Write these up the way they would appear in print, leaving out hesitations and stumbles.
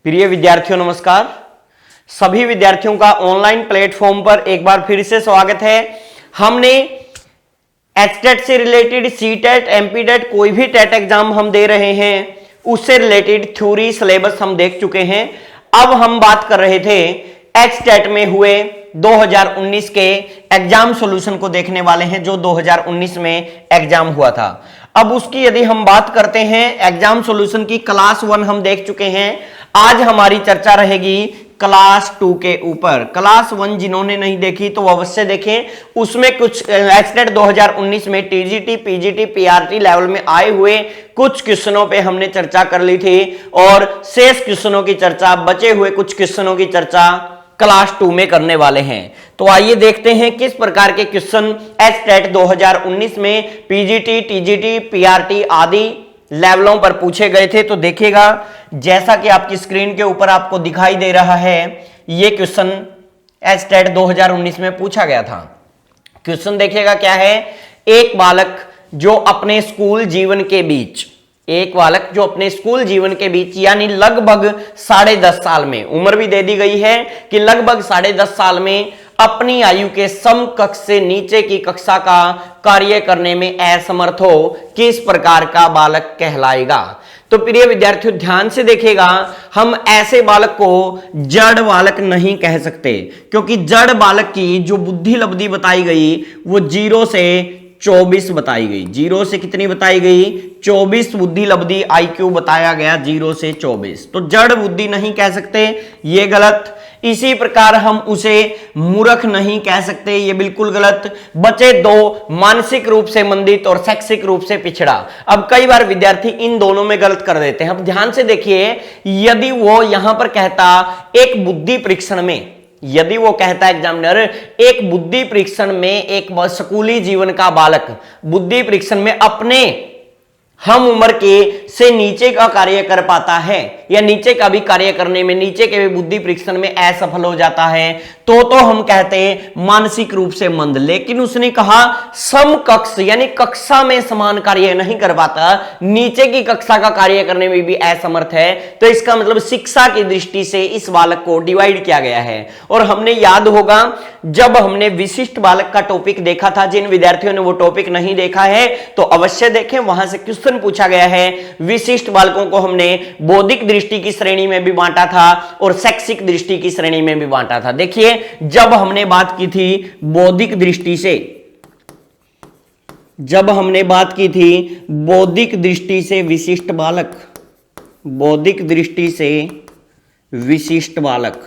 प्रिय विद्यार्थियों नमस्कार। सभी विद्यार्थियों का ऑनलाइन प्लेटफॉर्म पर एक बार फिर से स्वागत है। हमने एचटेट से रिलेटेड सीटेट, एमपीटेट कोई भी टेट एग्जाम हम दे रहे हैं उससे रिलेटेड थ्योरी सिलेबस हम देख चुके हैं। अब हम बात कर रहे थे एचटेट में हुए 2019 के एग्जाम सॉल्यूशन को देखने वाले हैं जो 2019 में एग्जाम हुआ था। अब उसकी यदि हम बात करते हैं एग्जाम सॉल्यूशन की, क्लास 1 हम देख चुके हैं। आज हमारी चर्चा रहेगी क्लास 2 के ऊपर। क्लास 1 जिन्होंने नहीं देखी तो अवश्य देखें, उसमें कुछ एचटेट 2019 में टीजीटी, पीजीटी, पीआरटी लेवल में आए हुए कुछ क्वेश्चनों पे हमने चर्चा कर ली थी और शेष क्वेश्चनों की चर्चा, बचे हुए कुछ क्वेश्चनों की चर्चा क्लास 2 में करने वाले हैं। तो आइए देखते हैं किस प्रकार के क्वेश्चन एचटेट 2019 में पीजीटी, टीजीटी, पीआरटी आदि लेवलों पर पूछे गए थे। तो देखिएगा, जैसा कि आपकी स्क्रीन के ऊपर आपको दिखाई दे रहा है, यह क्वेश्चन एचटेट 2019 में पूछा गया था। क्वेश्चन देखिएगा क्या है। एक बालक जो अपने स्कूल जीवन के बीच यानी लगभग 10.5 साल में, उम्र भी दे दी गई है कि लगभग 10.5 साल में अपनी आयु के समकक्ष से नीचे की कक्षा का कार्य करने में असमर्थ हो, किस प्रकार का बालक कहलाएगा। तो प्रिय विद्यार्थियों ध्यान से देखिएगा, हम ऐसे बालक को जड़ बालक नहीं कह सकते, क्योंकि जड़ बालक की जो बुद्धि लब्धि बताई गई वो 0 से 24 बताई गई। 0 से कितनी बताई गई? 24 बुद्धि लब्धि आईक्यू बताया गया 0 से 24। तो जड़ बुद्धि नहीं कह सकते, ये गलत। इसी प्रकार हम उसे मूर्ख नहीं कह सकते, ये बिल्कुल गलत। बचे दो, मानसिक रूप से मंदित और शैक्षिक रूप से पिछड़ा। अब कई बार विद्यार्थी इन दोनों में गलत कर देते हैं। अब ध्यान से देखिए, यदि वो यहां पर कहता एक बुद्धि परीक्षण में, यदि वो कहता एग्जामिनर एक बुद्धि परीक्षण में एक स्कूली जीवन का बालक बुद्धि परीक्षण में अपने हम उम्र के से नीचे का कार्य कर पाता है या नीचे का भी कार्य करने में, नीचे के भी बुद्धि परीक्षण में असफल हो जाता है, तो हम कहते हैं मानसिक रूप से मंद। लेकिन उसने कहा समकक्ष यानी कक्षा में समान कार्य नहीं कर पाता, नीचे की कक्षा का कार्य करने में भी असमर्थ है। तो इसका मतलब शिक्षा की दृष्टि से इस बालक को डिवाइड किया गया है। और हमने याद होगा जब हमने विशिष्ट बालक का टॉपिक देखा था, जिन विद्यार्थियों ने वो टॉपिक नहीं देखा है तो अवश्य देखें, वहां से क्वेश्चन पूछा गया है। विशिष्ट बालकों को हमने बौद्धिक दृष्टि की श्रेणी में भी बांटा था और शैक्षिक दृष्टि की श्रेणी में भी बांटा था। देखिए, जब हमने बात की थी बौद्धिक दृष्टि से, जब हमने बात की थी बौद्धिक दृष्टि से विशिष्ट बालक, बौद्धिक दृष्टि से विशिष्ट बालक,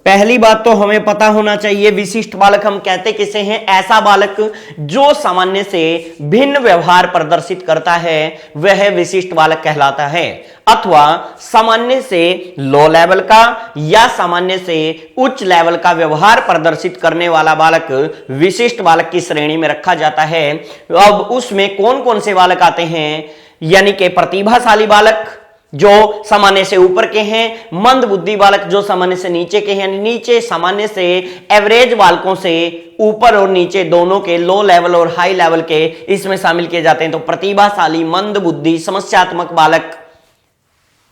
पहली बात तो हमें पता होना चाहिए विशिष्ट बालक हम कहते किसे हैं? ऐसा बालक जो सामान्य से भिन्न व्यवहार प्रदर्शित करता है वह विशिष्ट बालक कहलाता है। अथवा सामान्य से लो लेवल का या सामान्य से उच्च लेवल का व्यवहार प्रदर्शित करने वाला बालक विशिष्ट बालक की श्रेणी में रखा जाता है। अब उसमें कौन कौन से बालक आते हैं? यानी कि प्रतिभाशाली बालक जो सामान्य से ऊपर के हैं, मंद बुद्धि बालक जो सामान्य से नीचे के हैं, नीचे सामान्य से एवरेज बालकों से ऊपर और नीचे दोनों के, लो लेवल और हाई लेवल के इसमें शामिल किए जाते हैं। तो प्रतिभाशाली, मंद बुद्धि, समस्यात्मक बालक,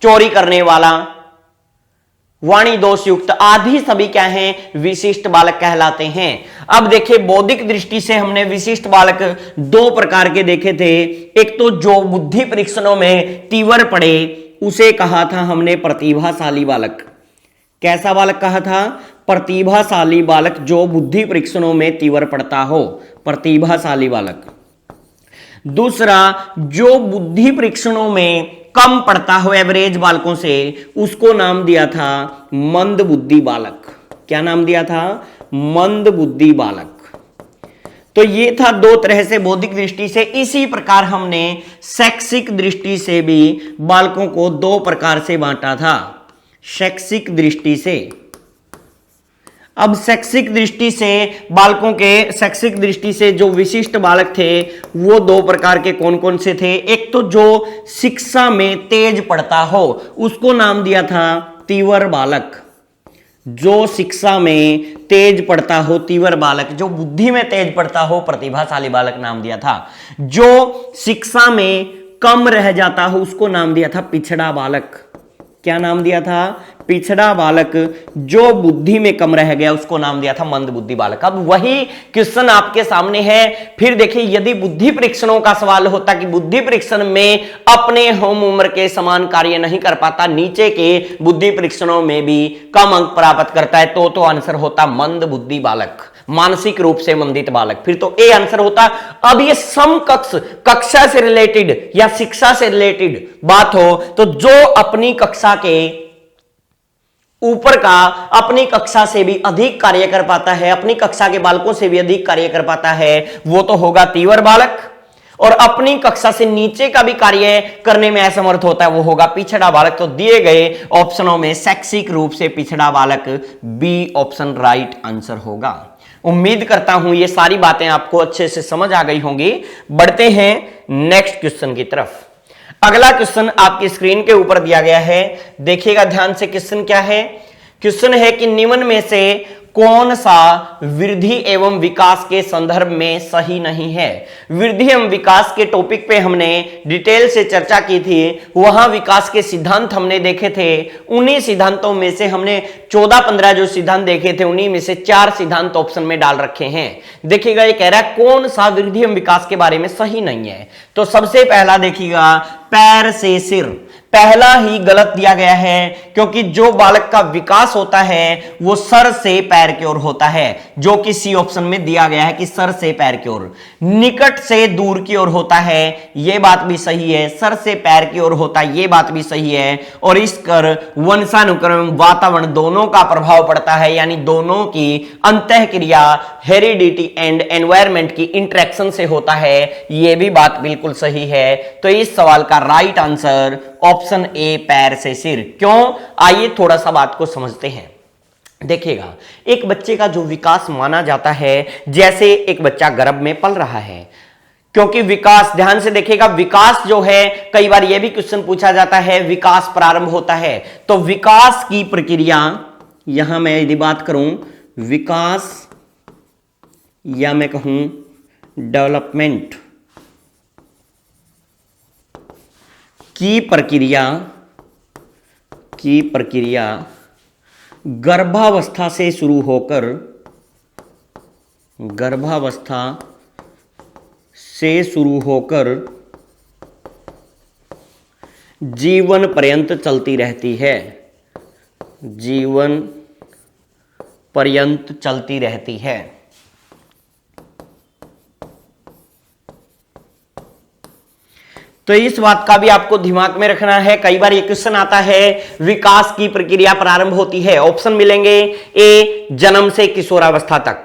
चोरी करने वाला, वाणी दोष युक्त आदि सभी क्या हैं? विशिष्ट बालक कहलाते हैं। अब देखिए, बौद्धिक दृष्टि से हमने विशिष्ट बालक 2 प्रकार के देखे थे। एक तो जो बुद्धि परीक्षणों में तीव्र पड़े उसे कहा था हमने प्रतिभाशाली बालक। कैसा बालक कहा था? प्रतिभाशाली बालक जो बुद्धि परीक्षणों में तीव्र पड़ता हो, प्रतिभाशाली बालक। दूसरा, जो बुद्धि परीक्षणों में कम पड़ता हो एवरेज बालकों से, उसको नाम दिया था मंद बुद्धि बालक। क्या नाम दिया था? मंद बुद्धि बालक। तो ये था 2 तरह से बौद्धिक दृष्टि से। इसी प्रकार हमने शैक्षिक दृष्टि से भी बालकों को 2 प्रकार से बांटा था, शैक्षिक दृष्टि से। अब शैक्षिक दृष्टि से बालकों के, शैक्षिक दृष्टि से जो विशिष्ट बालक थे वो 2 प्रकार के कौन कौन से थे? एक तो जो शिक्षा में तेज पढ़ता हो उसको नाम दिया था तीव्र बालक। जो शिक्षा में तेज पढ़ता हो तीव्र बालक, जो बुद्धि में तेज पढ़ता हो प्रतिभाशाली बालक नाम दिया था। जो शिक्षा में कम रह जाता हो उसको नाम दिया था पिछड़ा बालक। क्या नाम दिया था? पिछड़ा बालक। जो बुद्धि में कम रह गया उसको नाम दिया था मंद बुद्धि बालक। अब वही क्वेश्चन आपके सामने है। फिर देखिए, यदि बुद्धि परीक्षणों का सवाल होता कि बुद्धि परीक्षण में अपने हम उम्र के समान कार्य नहीं कर पाता, नीचे के बुद्धि परीक्षणों में भी कम अंक प्राप्त करता है, तो आंसर होता मंद बुद्धि बालक, मानसिक रूप से मंदित बालक। फिर तो ए आंसर होता। अब ये समकक्ष, कक्षा से रिलेटेड या शिक्षा से रिलेटेड बात हो तो जो अपनी कक्षा के ऊपर का, अपनी कक्षा से भी अधिक कार्य कर पाता है, अपनी कक्षा के बालकों से भी अधिक कार्य कर पाता है, वो तो होगा तीव्र बालक। और अपनी कक्षा से नीचे का भी कार्य करने में असमर्थ होता है, वो होगा पिछड़ा बालक। तो दिए गए ऑप्शनों में शैक्षिक रूप से पिछड़ा बालक, बी ऑप्शन राइट आंसर होगा। उम्मीद करता हूं ये सारी बातें आपको अच्छे से समझ आ गई होंगी। बढ़ते हैं नेक्स्ट क्वेश्चन की तरफ। अगला क्वेश्चन आपकी स्क्रीन के ऊपर दिया गया है, देखिएगा ध्यान से। क्वेश्चन क्या है? क्वेश्चन है कि निम्न में से कौन सा वृद्धि एवं विकास के संदर्भ में सही नहीं है? वृद्धि एवं विकास के टॉपिक पे हमने डिटेल से चर्चा की थी, वहां विकास के सिद्धांत हमने देखे थे। उन्हीं सिद्धांतों में से हमने 14-15 जो सिद्धांत देखे थे, उन्हीं में से 4 सिद्धांत ऑप्शन में डाल रखे हैं। देखिएगा, ये कह रहा है कौन सा वृद्धि एवं विकास के बारे में सही नहीं है। तो सबसे पहला देखिएगा, पैर से सिर, पहला ही गलत दिया गया है, क्योंकि जो बालक का विकास होता है वो सर से पैर की ओर होता है, जो कि सी ऑप्शन में दिया गया है कि सर से पैर की ओर। निकट से दूर की ओर होता है, यह बात भी सही है। सर से पैर की ओर होता है, यह बात भी सही है। और इस कर वंशानुक्रम, वातावरण दोनों का प्रभाव पड़ता है, यानी दोनों की अंतःक्रिया हेरिडिटी एंड एनवायरमेंट की इंटरेक्शन से होता है, यह भी बात बिल्कुल सही है। तो इस सवाल का राइट आंसर ऑप्शन ए, पैर से सिर। क्यों? आइए थोड़ा सा बात को समझते हैं। देखिएगा, एक बच्चे का जो विकास माना जाता है, जैसे एक बच्चा गर्भ में पल रहा है, क्योंकि विकास, ध्यान से देखिएगा, विकास जो है, कई बार यह भी क्वेश्चन पूछा जाता है विकास प्रारंभ होता है, तो विकास की प्रक्रिया, यहां मैं यदि बात करूं विकास या मैं कहूं डेवलपमेंट की प्रक्रिया गर्भावस्था से शुरू होकर जीवन पर्यंत चलती रहती है, जीवन पर्यंत चलती रहती है। तो इस बात का भी आपको दिमाग में रखना है। कई बार ये क्वेश्चन आता है विकास की प्रक्रिया प्रारंभ होती है, ऑप्शन मिलेंगे, ए जन्म से किशोरावस्था तक,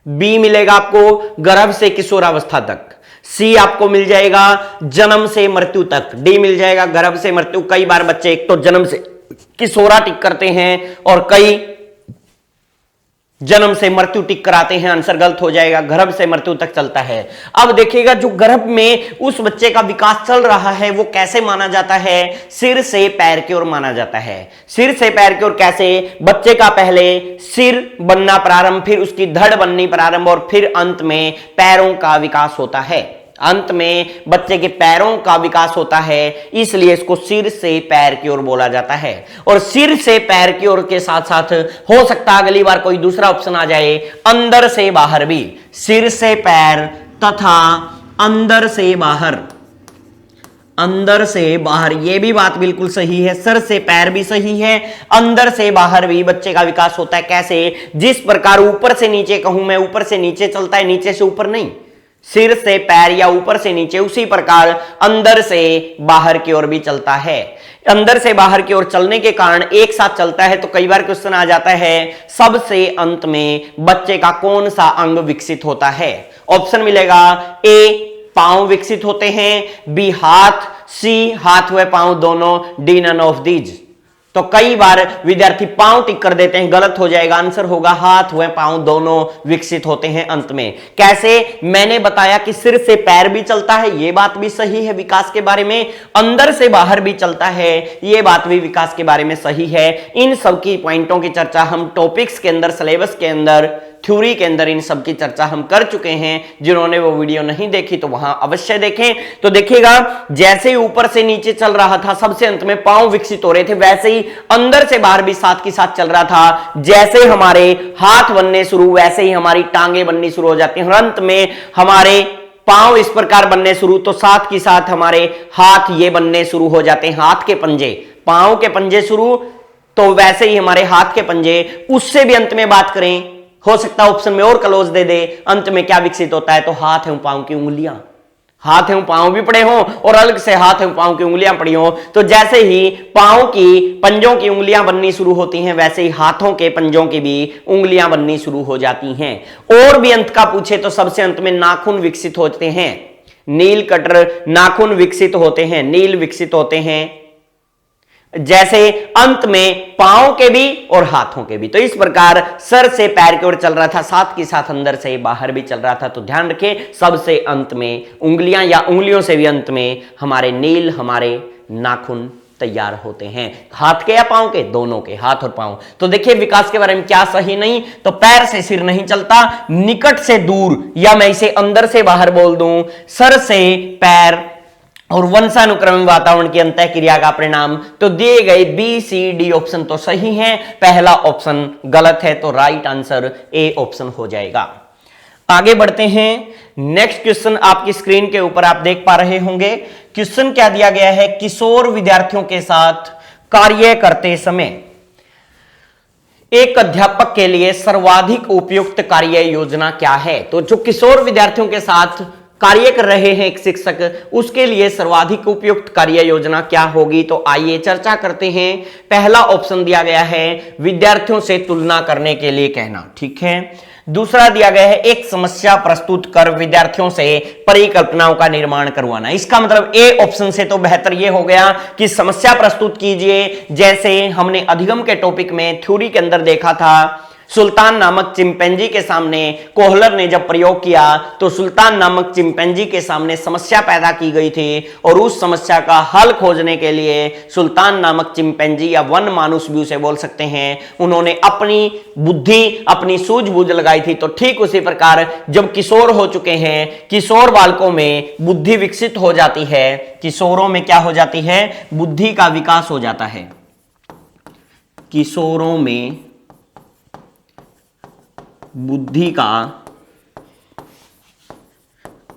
बी मिलेगा आपको गर्भ से किशोरावस्था तक, सी आपको मिल जाएगा जन्म से मृत्यु तक, डी मिल जाएगा गर्भ से मृत्यु। कई बार बच्चे एक तो जन्म से किशोरा टिक करते हैं और कई जन्म से मृत्यु टिक कराते हैं, आंसर गलत हो जाएगा, गर्भ से मृत्यु तक चलता है। अब देखिएगा, जो गर्भ में उस बच्चे का विकास चल रहा है वो कैसे माना जाता है? सिर से पैर की ओर माना जाता है। सिर से पैर की ओर कैसे? बच्चे का पहले सिर बनना प्रारंभ, फिर उसकी धड़ बननी प्रारंभ, और फिर अंत में पैरों का विकास होता है। अंत में बच्चे के पैरों का विकास होता है, इसलिए इसको सिर से पैर की ओर बोला जाता है। और सिर से पैर की ओर के साथ साथ हो सकता है अगली बार कोई दूसरा ऑप्शन आ जाए, अंदर से बाहर भी, सिर से पैर तथा अंदर से बाहर। अंदर से बाहर, यह भी बात बिल्कुल सही है। सर से पैर भी सही है, अंदर से बाहर भी बच्चे का विकास होता है। कैसे? जिस प्रकार ऊपर से नीचे कहूं मैं, ऊपर से नीचे चलता है, नीचे से ऊपर नहीं, सिर से पैर या ऊपर से नीचे, उसी प्रकार अंदर से बाहर की ओर भी चलता है। अंदर से बाहर की ओर चलने के कारण एक साथ चलता है। तो कई बार क्वेश्चन आ जाता है सबसे अंत में बच्चे का कौन सा अंग विकसित होता है? ऑप्शन मिलेगा, ए पांव विकसित होते हैं, बी हाथ, सी हाथ व पांव दोनों, डी नन ऑफ दीज। तो कई बार विद्यार्थी पांव टिक कर देते हैं, गलत हो जाएगा, आंसर होगा हाथ व पांव दोनों विकसित होते हैं अंत में। कैसे? मैंने बताया कि सिर से पैर भी चलता है, यह बात भी सही है विकास के बारे में, अंदर से बाहर भी चलता है, यह बात भी विकास के बारे में सही है। इन सब की पॉइंटों की चर्चा हम टॉपिक्स के अंदर, सिलेबस के अंदर थ्योरी के अंदर इन सब की चर्चा हम कर चुके हैं। जिन्होंने वो वीडियो नहीं देखी तो वहां अवश्य देखें। तो देखिएगा, जैसे ही ऊपर से नीचे चल रहा था, सबसे अंत में पांव विकसित हो रहे थे, वैसे ही अंदर से बाहर भी साथ के साथ चल रहा था। जैसे ही हमारे हाथ बनने शुरू, वैसे ही हमारी टांगे बननी शुरू हो जाती हैं, और अंत में हमारे पांव इस प्रकार बनने शुरू, तो साथ के साथ हमारे हाथ ये बनने शुरू हो जाते हैं, हाथ के पंजे, पांव के पंजे शुरू, तो वैसे ही हमारे हाथ के पंजे। उससे भी अंत में बात करें, हो सकता है ऑप्शन में और क्लोज दे दे, अंत में क्या विकसित होता है, तो हाथ एवं पांव की उंगलियां, हाथ एवं पांव भी पड़े हों और अलग से हाथ एवं पांव की उंगलियां पड़ी हों। तो जैसे ही पांव की पंजों की उंगलियां बननी शुरू होती हैं, वैसे ही हाथों के पंजों की भी उंगलियां बननी शुरू हो जाती हैं। और भी अंत का पूछे तो सबसे अंत में नाखून विकसित होते हैं, नील कटर नाखून विकसित होते हैं, नील विकसित होते हैं, जैसे अंत में पांव के भी और हाथों के भी। तो इस प्रकार सर से पैर की ओर चल रहा था, साथ के साथ अंदर से बाहर भी चल रहा था। तो ध्यान रखें, सबसे अंत में उंगलियां या उंगलियों से भी अंत में हमारे नील, हमारे नाखून तैयार होते हैं, हाथ के या पांव के, दोनों के, हाथ और पांव। तो देखिए विकास के बारे में क्या सही नहीं, तो पैर से सिर नहीं चलता, निकट से दूर, या मैं इसे अंदर से बाहर बोल दूं, सर से पैर और वंशानुक्रम वातावरण की अंतः क्रिया का परिणाम। तो दिए गए बी सी डी ऑप्शन तो सही है, पहला ऑप्शन गलत है, तो राइट आंसर ए ऑप्शन हो जाएगा। आगे बढ़ते हैं, नेक्स्ट क्वेश्चन आपकी स्क्रीन के ऊपर आप देख पा रहे होंगे। क्वेश्चन क्या दिया गया है, किशोर विद्यार्थियों के साथ कार्य करते समय एक अध्यापक के लिए सर्वाधिक उपयुक्त कार्य योजना क्या है। तो जो किशोर विद्यार्थियों के साथ कार्य कर रहे हैं एक शिक्षक, उसके लिए सर्वाधिक उपयुक्त कार्य योजना क्या होगी। तो आइए चर्चा करते हैं। पहला ऑप्शन दिया गया है विद्यार्थियों से तुलना करने के लिए कहना, ठीक है। दूसरा दिया गया है एक समस्या प्रस्तुत कर विद्यार्थियों से परिकल्पनाओं का निर्माण करवाना। इसका मतलब ए ऑप्शन से तो बेहतर यह हो गया कि समस्या प्रस्तुत कीजिए, जैसे हमने अधिगम के टॉपिक में थ्योरी के अंदर देखा था। सुल्तान नामक चिंपैंजी के सामने कोहलर ने जब प्रयोग किया, तो सुल्तान नामक चिंपैंजी के सामने समस्या पैदा की गई थी, और उस समस्या का हल खोजने के लिए सुल्तान नामक चिंपैंजी, या वन मानुस भी उसे बोल सकते हैं, उन्होंने अपनी बुद्धि, अपनी सूझबूझ लगाई थी। तो ठीक उसी प्रकार जब किशोर हो चुके हैं, किशोर बालकों में बुद्धि विकसित हो जाती है, किशोरों में क्या हो जाती है, बुद्धि का विकास हो जाता है, किशोरों में बुद्धि का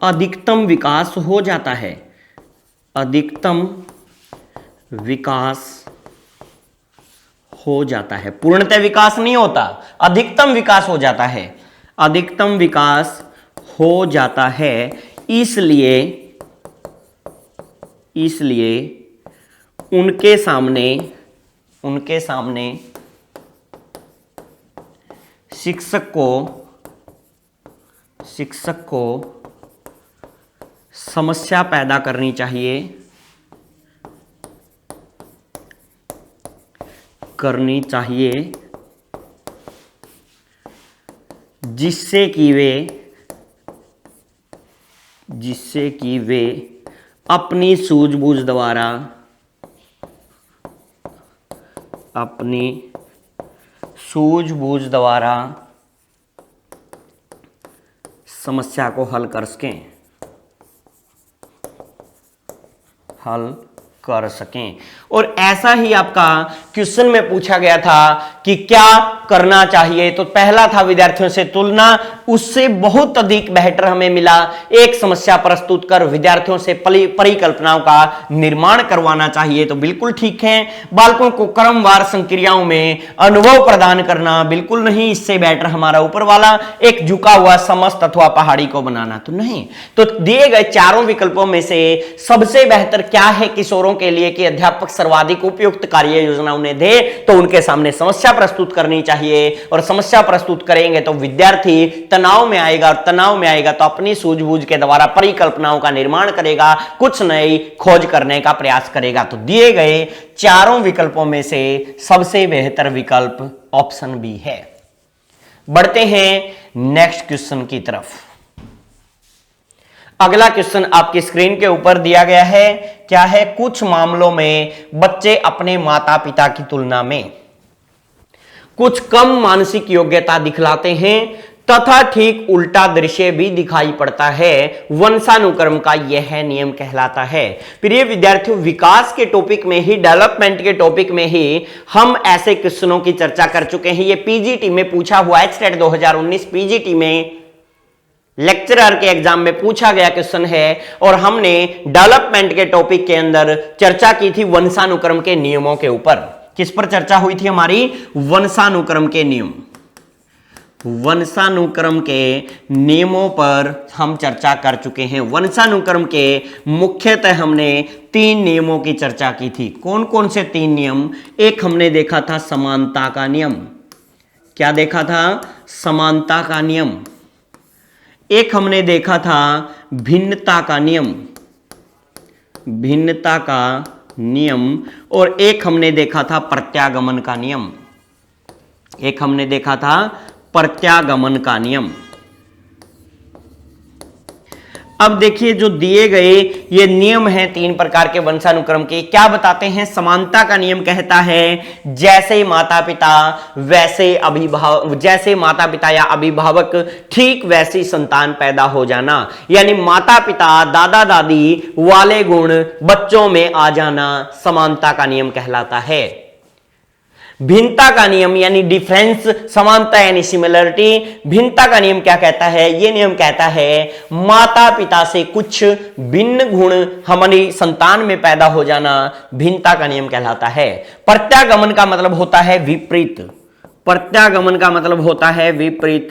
अधिकतम विकास हो जाता है, अधिकतम विकास हो जाता है, पूर्णतः विकास नहीं होता, अधिकतम विकास हो जाता है, अधिकतम विकास हो जाता है। इसलिए उनके सामने शिक्षक को समस्या पैदा करनी चाहिए, जिससे कि वे अपनी सूझबूझ द्वारा समस्या को हल कर सकें। और ऐसा ही आपका क्वेश्चन में पूछा गया था कि क्या करना चाहिए। तो पहला था विद्यार्थियों से तुलना, उससे बहुत अधिक बेहतर हमें मिला एक समस्या प्रस्तुत कर विद्यार्थियों से परिकल्पनाओं का निर्माण करवाना चाहिए। तो बिल्कुल ठीक है। बालकों को क्रमवार संक्रियाओं में अनुभव प्रदान करना, बिल्कुल नहीं, इससे बेहतर हमारा ऊपर वाला एक झुका हुआ समस्त अथवा पहाड़ी को बनाना, तो नहीं। तो दिए गए चारों विकल्पों में से सबसे बेहतर क्या है किशोरों के लिए कि अध्यापक सर्वाधिक उपयुक्त कार्य योजना उन्हें दे, तो उनके सामने समस्या प्रस्तुत करनी चाहिए, और समस्या प्रस्तुत करेंगे तो विद्यार्थी तनाव में आएगा, और तनाव में आएगा तो अपनी सूझबूझ के द्वारा परिकल्पनाओं का निर्माण करेगा, कुछ नई खोज करने का प्रयास करेगा। तो दिए गए चारों विकल्पों में से सबसे बेहतर विकल्प ऑप्शन बी है। बढ़ते हैं नेक्स्ट क्वेश्चन की तरफ। अगला क्वेश्चन आपकी स्क्रीन के ऊपर दिया गया है, क्या है, कुछ मामलों में बच्चे अपने माता पिता की तुलना में कुछ कम मानसिक योग्यता दिखलाते हैं, तथा ठीक उल्टा दृश्य भी दिखाई पड़ता है, वंशानुक्रम का यह नियम कहलाता है। प्रिय विद्यार्थियों, विकास के टॉपिक में ही, डेवलपमेंट के टॉपिक में ही हम ऐसे क्वेश्चनों की चर्चा कर चुके हैं। ये पीजीटी में पूछा हुआ है, स्टेट 2019 पीजीटी में लेक्चरर के एग्जाम में पूछा गया क्वेश्चन है, और हमने डेवलपमेंट के टॉपिक के अंदर चर्चा की थी वंशानुक्रम के नियमों के ऊपर। किस पर चर्चा हुई थी हमारी? वंशानुक्रम के नियम। वंशानुक्रम के नियमों पर हम चर्चा कर चुके हैं। वंशानुक्रम के मुख्यतः हमने 3 नियमों की चर्चा की थी। कौन कौन से 3 नियम? एक हमने देखा था समानता का नियम। क्या देखा था? समानता का नियम। एक हमने देखा था भिन्नता का नियम, भिन्नता का नियम, और एक हमने देखा था प्रत्यागमन का नियम। एक हमने देखा था प्रत्यागमन का नियम। अब देखिए, जो दिए गए ये नियम हैं 3 प्रकार के वंशानुक्रम के, क्या बताते हैं? समानता का नियम कहता है जैसे माता पिता वैसे अभिभावक, जैसे माता पिता या अभिभावक ठीक वैसी संतान पैदा हो जाना, यानी माता पिता दादा दादी वाले गुण बच्चों में आ जाना समानता का नियम कहलाता है। भिन्नता का नियम यानी डिफरेंस, समानता यानी सिमिलरिटी। भिन्नता का नियम क्या कहता है? यह नियम कहता है माता पिता से कुछ भिन्न गुण हमारी संतान में पैदा हो जाना भिन्नता का नियम कहलाता है। प्रत्यागमन का मतलब होता है विपरीत। प्रत्यागमन का मतलब होता है विपरीत,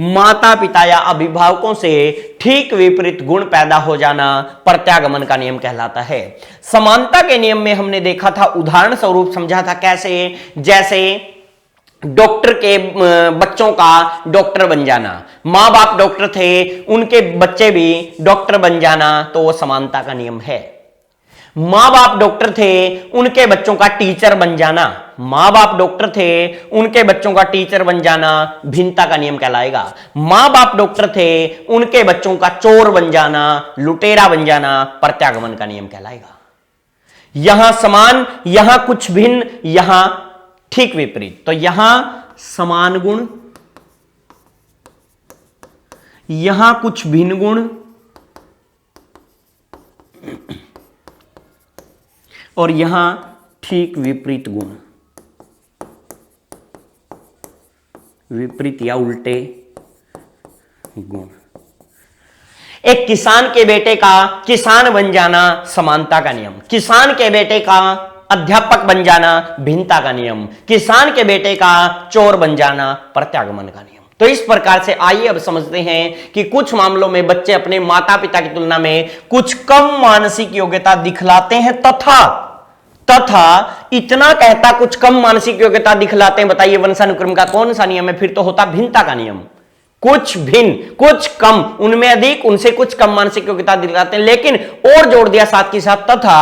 माता पिता या अभिभावकों से ठीक विपरीत गुण पैदा हो जाना प्रत्यागमन का नियम कहलाता है। समानता के नियम में हमने देखा था, उदाहरण स्वरूप समझा था कैसे? जैसे डॉक्टर के बच्चों का डॉक्टर बन जाना, मां बाप डॉक्टर थे उनके बच्चे भी डॉक्टर बन जाना, तो वो समानता का नियम है। मां बाप डॉक्टर थे उनके बच्चों का टीचर बन जाना, मां बाप डॉक्टर थे उनके बच्चों का टीचर बन जाना भिन्नता का नियम कहलाएगा। मां बाप डॉक्टर थे उनके बच्चों का चोर बन जाना, लुटेरा बन जाना प्रत्यागमन का नियम कहलाएगा। यहां समान, यहां कुछ भिन्न, यहां ठीक विपरीत। तो यहां समान गुण, यहां कुछ भिन्न गुण, और यहां ठीक विपरीत गुण, विपरीत या उल्टे गुण। एक किसान के बेटे का किसान बन जाना समानता का नियम, किसान के बेटे का अध्यापक बन जाना भिन्नता का नियम, किसान के बेटे का चोर बन जाना प्रत्यागमन का नियम। तो इस प्रकार से आइए अब समझते हैं कि कुछ मामलों में बच्चे अपने माता पिता की तुलना में कुछ कम मानसिक योग्यता दिखलाते हैं, तथा इतना कहता कुछ कम मानसिक योग्यता दिखलाते हैं। बताइए वंशानुक्रम का कौन सा नियम है? फिर तो होता भिन्नता का नियम। कुछ भिन्न, कुछ कम, उनमें अधिक, उनसे कुछ कम मानसिक योग्यता दिखलाते हैं, लेकिन और जोड़ दिया साथ के साथ, तथा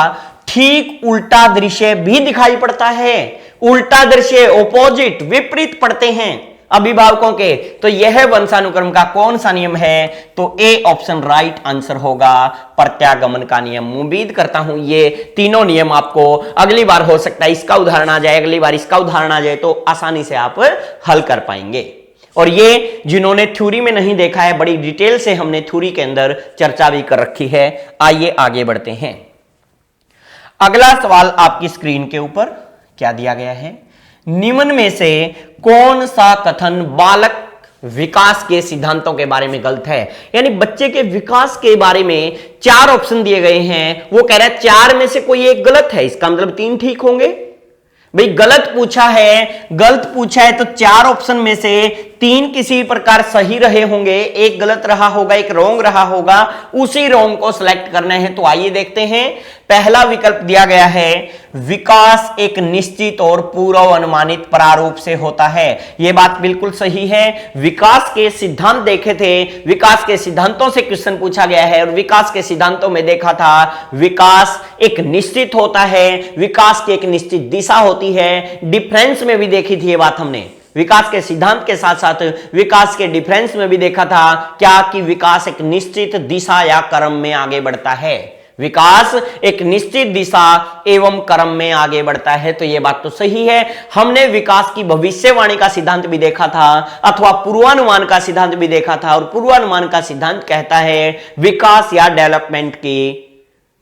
ठीक उल्टा दृश्य भी दिखाई पड़ता है। उल्टा दृश्य, ऑपोजिट, विपरीत पड़ते हैं अभिभावकों के। तो यह वंशानुक्रम का कौन सा नियम है? तो ए ऑप्शन राइट आंसर होगा, प्रत्यागमन का नियम। उम्मीद करता हूं ये तीनों नियम आपको अगली बार हो सकता है इसका उदाहरण आ जाए, अगली बार इसका उदाहरण आ जाए तो आसानी से आप हल कर पाएंगे। और ये जिन्होंने थ्योरी में नहीं देखा है, बड़ी डिटेल से हमने थ्योरी के अंदर चर्चा भी कर रखी है। आइए आगे बढ़ते हैं। अगला सवाल आपकी स्क्रीन के ऊपर क्या दिया गया है? निम्न में से कौन सा कथन बालक विकास के सिद्धांतों के बारे में गलत है? यानी बच्चे के विकास के बारे में 4 ऑप्शन दिए गए हैं, वो कह रहा है 4 में से कोई एक गलत है, इसका मतलब 3 ठीक होंगे। भाई गलत पूछा है तो 4 ऑप्शन में से 3 किसी प्रकार सही रहे होंगे, एक गलत रहा होगा, एक रॉन्ग रहा होगा, उसी रॉन्ग को सिलेक्ट करना है। तो आइए देखते हैं। पहला विकल्प दिया गया है, विकास एक निश्चित और पूर्व अनुमानित प्रारूप से होता है। यह बात बिल्कुल सही है। विकास के सिद्धांत देखे थे, विकास के सिद्धांतों से क्वेश्चन पूछा गया है, और विकास के सिद्धांतों में देखा था विकास एक निश्चित होता है, विकास की एक निश्चित दिशा होती है। डिफरेंस में भी देखी थी ये बात हमने, विकास के सिद्धांत के साथ साथ विकास के डिफरेंस में भी देखा था क्या, कि विकास एक निश्चित दिशा या क्रम में आगे बढ़ता है। विकास एक निश्चित दिशा एवं क्रम में आगे बढ़ता है। तो यह बात तो सही है। हमने विकास की भविष्यवाणी का सिद्धांत भी देखा था अथवा पूर्वानुमान का सिद्धांत भी देखा था, और पूर्वानुमान का सिद्धांत कहता है विकास या डेवलपमेंट की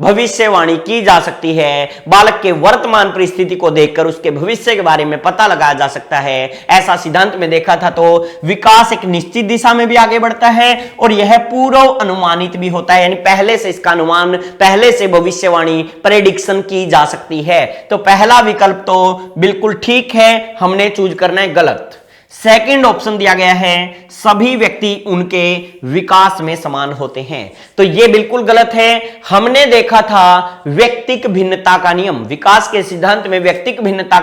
भविष्यवाणी की जा सकती है। बालक के वर्तमान परिस्थिति को देखकर उसके भविष्य के बारे में पता लगाया जा सकता है, ऐसा सिद्धांत में देखा था। तो विकास एक निश्चित दिशा में भी आगे बढ़ता है और यह पूर्व अनुमानित भी होता है, यानी पहले से इसका अनुमान, पहले से भविष्यवाणी प्रेडिक्शन की जा सकती है। तो पहला विकल्प तो बिल्कुल ठीक है, हमने चूज करना है गलत। सेकंड ऑप्शन दिया गया है सभी व्यक्ति उनके विकास में समान होते हैं, तो यह बिल्कुल गलत है। हमने देखा था व्यक्तिक भिन्नता का नियम, विकास के सिद्धांत में व्यक्तिक भिन्नता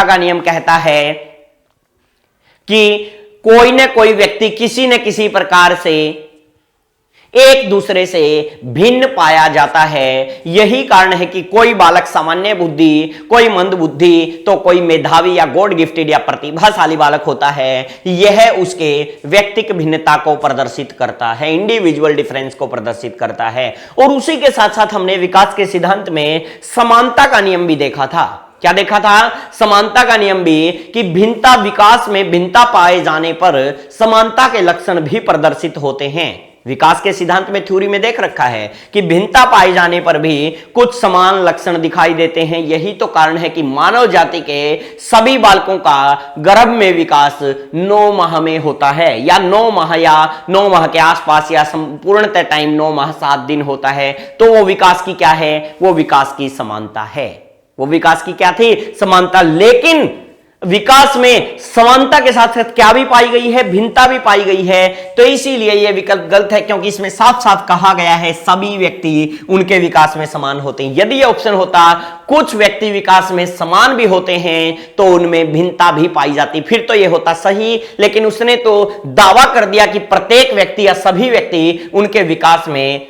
का नियम कहता है कि कोई न कोई व्यक्ति किसी न किसी प्रकार से एक दूसरे से भिन्न पाया जाता है। यही कारण है कि कोई बालक सामान्य बुद्धि, कोई मंद बुद्धि, तो कोई मेधावी या गॉड गिफ्टेड या प्रतिभाशाली बालक होता है। यह उसके व्यक्तिक भिन्नता को प्रदर्शित करता है, इंडिविजुअल डिफरेंस को प्रदर्शित करता है। और उसी के साथ साथ हमने विकास के सिद्धांत में समानता का नियम भी देखा था। क्या देखा था? समानता का नियम भी, कि भिन्नता, विकास में भिन्नता पाए जाने पर समानता के लक्षण भी प्रदर्शित होते हैं। विकास के सिद्धांत में, थ्योरी में देख रखा है कि भिन्नता पाए जाने पर भी कुछ समान लक्षण दिखाई देते हैं। यही तो कारण है कि मानव जाति के सभी बालकों का गर्भ में विकास 9 माह में होता है, या 9 माह या 9 माह के आसपास, या पूर्णतः टाइम 9 माह 7 दिन होता है। तो वो विकास की क्या है? वो विकास की समानता है। वो विकास की क्या थी? समानता। लेकिन विकास में समानता के साथ साथ क्या भी पाई गई है? भिन्नता भी पाई गई है। तो इसीलिए यह विकल्प गलत है, क्योंकि इसमें साफ साफ कहा गया है सभी व्यक्ति उनके विकास में समान होते हैं। यदि यह ऑप्शन होता कुछ व्यक्ति विकास में समान भी होते हैं तो उनमें भिन्नता भी पाई जाती, फिर तो यह होता सही। लेकिन उसने तो दावा कर दिया कि प्रत्येक व्यक्ति या सभी व्यक्ति उनके विकास में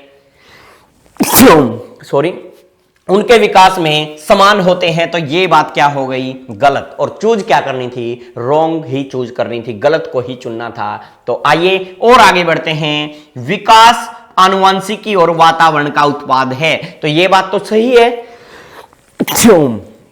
उनके विकास में समान होते हैं। तो ये बात क्या हो गई? गलत। और चूज क्या करनी थी? रॉन्ग ही चूज करनी थी, गलत को ही चुनना था। तो आइए और आगे बढ़ते हैं। विकास आनुवंशिकी और वातावरण का उत्पाद है, तो ये बात तो सही है।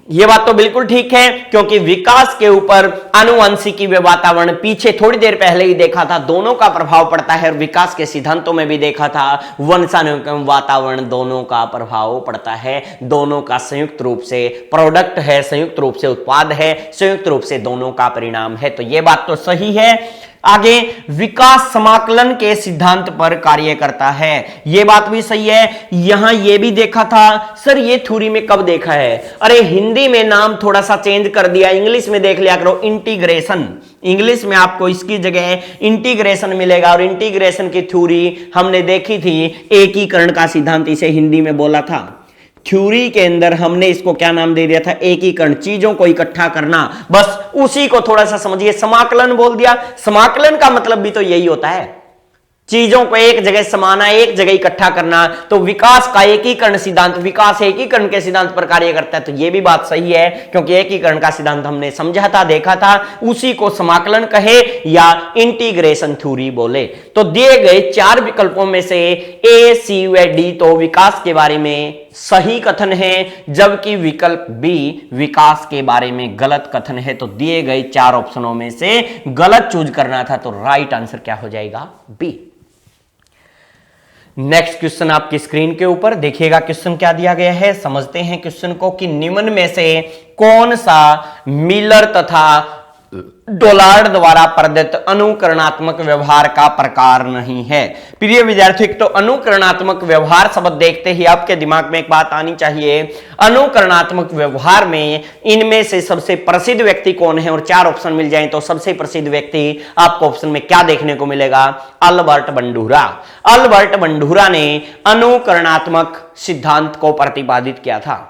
यह बात तो बिल्कुल ठीक है, क्योंकि विकास के ऊपर आनुवंशिकी व वातावरण पीछे थोड़ी देर पहले ही देखा था, दोनों का प्रभाव पड़ता है। और विकास के सिद्धांतों में भी देखा था वंशानुक्रम, वातावरण, दोनों का प्रभाव पड़ता है। दोनों का संयुक्त रूप से प्रोडक्ट है, संयुक्त रूप से उत्पाद है, संयुक्त रूप से दोनों का परिणाम है। तो यह बात तो सही है। आगे, विकास समाकलन के सिद्धांत पर कार्य करता है, यह बात भी सही है। यहां यह भी देखा था। सर ये थ्योरी में कब देखा है? अरे हिंदी में नाम थोड़ा सा चेंज कर दिया, इंग्लिश में देख लिया करो, इंटीग्रेशन। इंग्लिश में आपको इसकी जगह इंटीग्रेशन मिलेगा, और इंटीग्रेशन की थ्योरी हमने देखी थी, एकीकरण का सिद्धांत इसे हिंदी में बोला था। थ्योरी के अंदर हमने इसको क्या नाम दे दिया था? एकीकरण, चीजों को इकट्ठा करना। बस उसी को थोड़ा सा समझिए, समाकलन बोल दिया। समाकलन का मतलब भी तो यही होता है, चीजों को एक जगह समाना, एक जगह इकट्ठा करना। तो विकास का एकीकरण सिद्धांत, विकास एकीकरण के सिद्धांत पर कार्य करता है। तो यह भी बात सही है, क्योंकि एकीकरण का सिद्धांत हमने समझा था, देखा था, उसी को समाकलन कहे या इंटीग्रेशन थ्योरी बोले। तो दिए गए 4 विकल्पों में से ए, सी व डी तो विकास के बारे में सही कथन है, जबकि विकल्प बी विकास के बारे में गलत कथन है। तो दिए गए 4 ऑप्शनों में से गलत चूज करना था, तो राइट आंसर क्या हो जाएगा? बी। नेक्स्ट क्वेश्चन आपकी स्क्रीन के ऊपर देखिएगा, क्वेश्चन क्या दिया गया है, समझते हैं क्वेश्चन को, कि निम्न में से कौन सा मिलर तथा डोलार्ड द्वारा प्रदत्त अनुकरणात्मक व्यवहार का प्रकार नहीं है। प्रिय विद्यार्थियों, तो अनुकरणात्मक व्यवहार शब्द देखते ही आपके दिमाग में एक बात आनी चाहिए, अनुकरणात्मक व्यवहार में इनमें से सबसे प्रसिद्ध व्यक्ति कौन है? और 4 ऑप्शन मिल जाएं तो सबसे प्रसिद्ध व्यक्ति आपको ऑप्शन में क्या देखने को मिलेगा? Albert Bandura. अल्बर्ट बंडूरा ने अनुकरणात्मक सिद्धांत को प्रतिपादित किया था,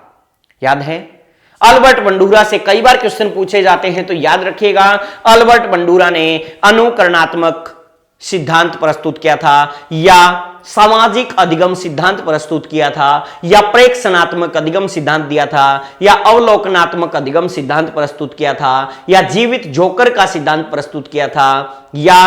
याद है? अल्बर्ट बंडूरा से कई बार क्वेश्चन पूछे जाते हैं, तो याद रखिएगा, अल्बर्ट बंडूरा ने अनुकरणात्मक सिद्धांत प्रस्तुत किया था, या सामाजिक अधिगम सिद्धांत प्रस्तुत किया था, या प्रेक्षणात्मक अधिगम सिद्धांत दिया था, या अवलोकनात्मक अधिगम सिद्धांत प्रस्तुत किया था, या जीवित जोकर का सिद्धांत प्रस्तुत किया था, या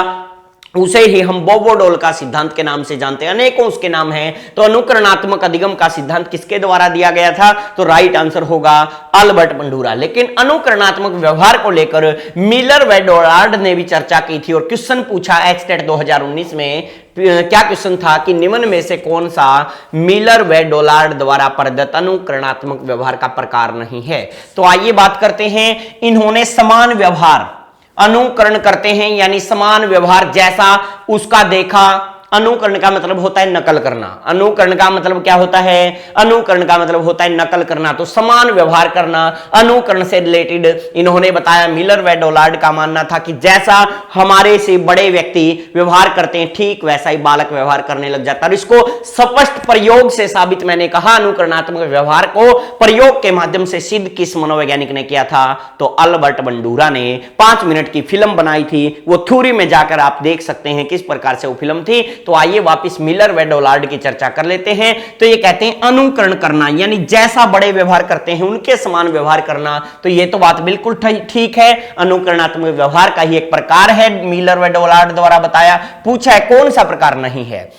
उसे ही हम बोबोडोल का सिद्धांत के नाम से जानते हैं, अनेकों उसके नाम हैं। तो अनुकरणात्मक अधिगम का सिद्धांत किसके द्वारा दिया गया था? तो राइट आंसर होगा अल्बर्ट बंडूरा। लेकिन अनुकरणात्मक व्यवहार को लेकर मिलर व डोनाल्ड ने भी चर्चा की थी और क्वेश्चन पूछा एक्सटेट 2019 में। क्या क्वेश्चन था कि निम्न में से कौन सा मिलर व डोनाल्ड द्वारा प्रदत्त अनुकरणात्मक व्यवहार का प्रकार नहीं है? तो आइए बात करते हैं। इन्होंने समान व्यवहार अनुकरण करते हैं, यानी समान व्यवहार जैसा उसका देखा। अनुकरण का मतलब होता है नकल करना। अनुकरण का मतलब क्या होता है? अनुकरण का मतलब होता है नकल करना। तो समान व्यवहार करना, अनुकरण से रिलेटेड इन्होंने बताया। मिलर व डोनाल्ड का मानना था कि जैसा हमारे से बड़े व्यक्ति व्यवहार करते हैं ठीक वैसा ही बालक व्यवहार करने लग जाता है। और इसको स्पष्ट प्रयोग से साबित मैंने कहा, अनुकरणात्मक व्यवहार को प्रयोग के माध्यम से सिद्ध किस मनोवैज्ञानिक ने किया था? तो अल्बर्ट बंडूरा ने 5 मिनट की फिल्म बनाई थी। वो थ्योरी में जाकर आप देख सकते हैं किस प्रकार से वो फिल्म थी। तो आइए वापस मिलर व डोनाल्ड की चर्चा कर लेते हैं। तो ये कहते हैं अनुकरण करना, यानी जैसा बड़े व्यवहार करते हैं उनके समान व्यवहार करना। तो ये तो बात बिल्कुल ठीक है, अनुकरणात्मक व्यवहार का ही एक प्रकार है, मिलर व डोनाल्ड द्वारा बताया। पूछा है कौन सा प्रकार नहीं है।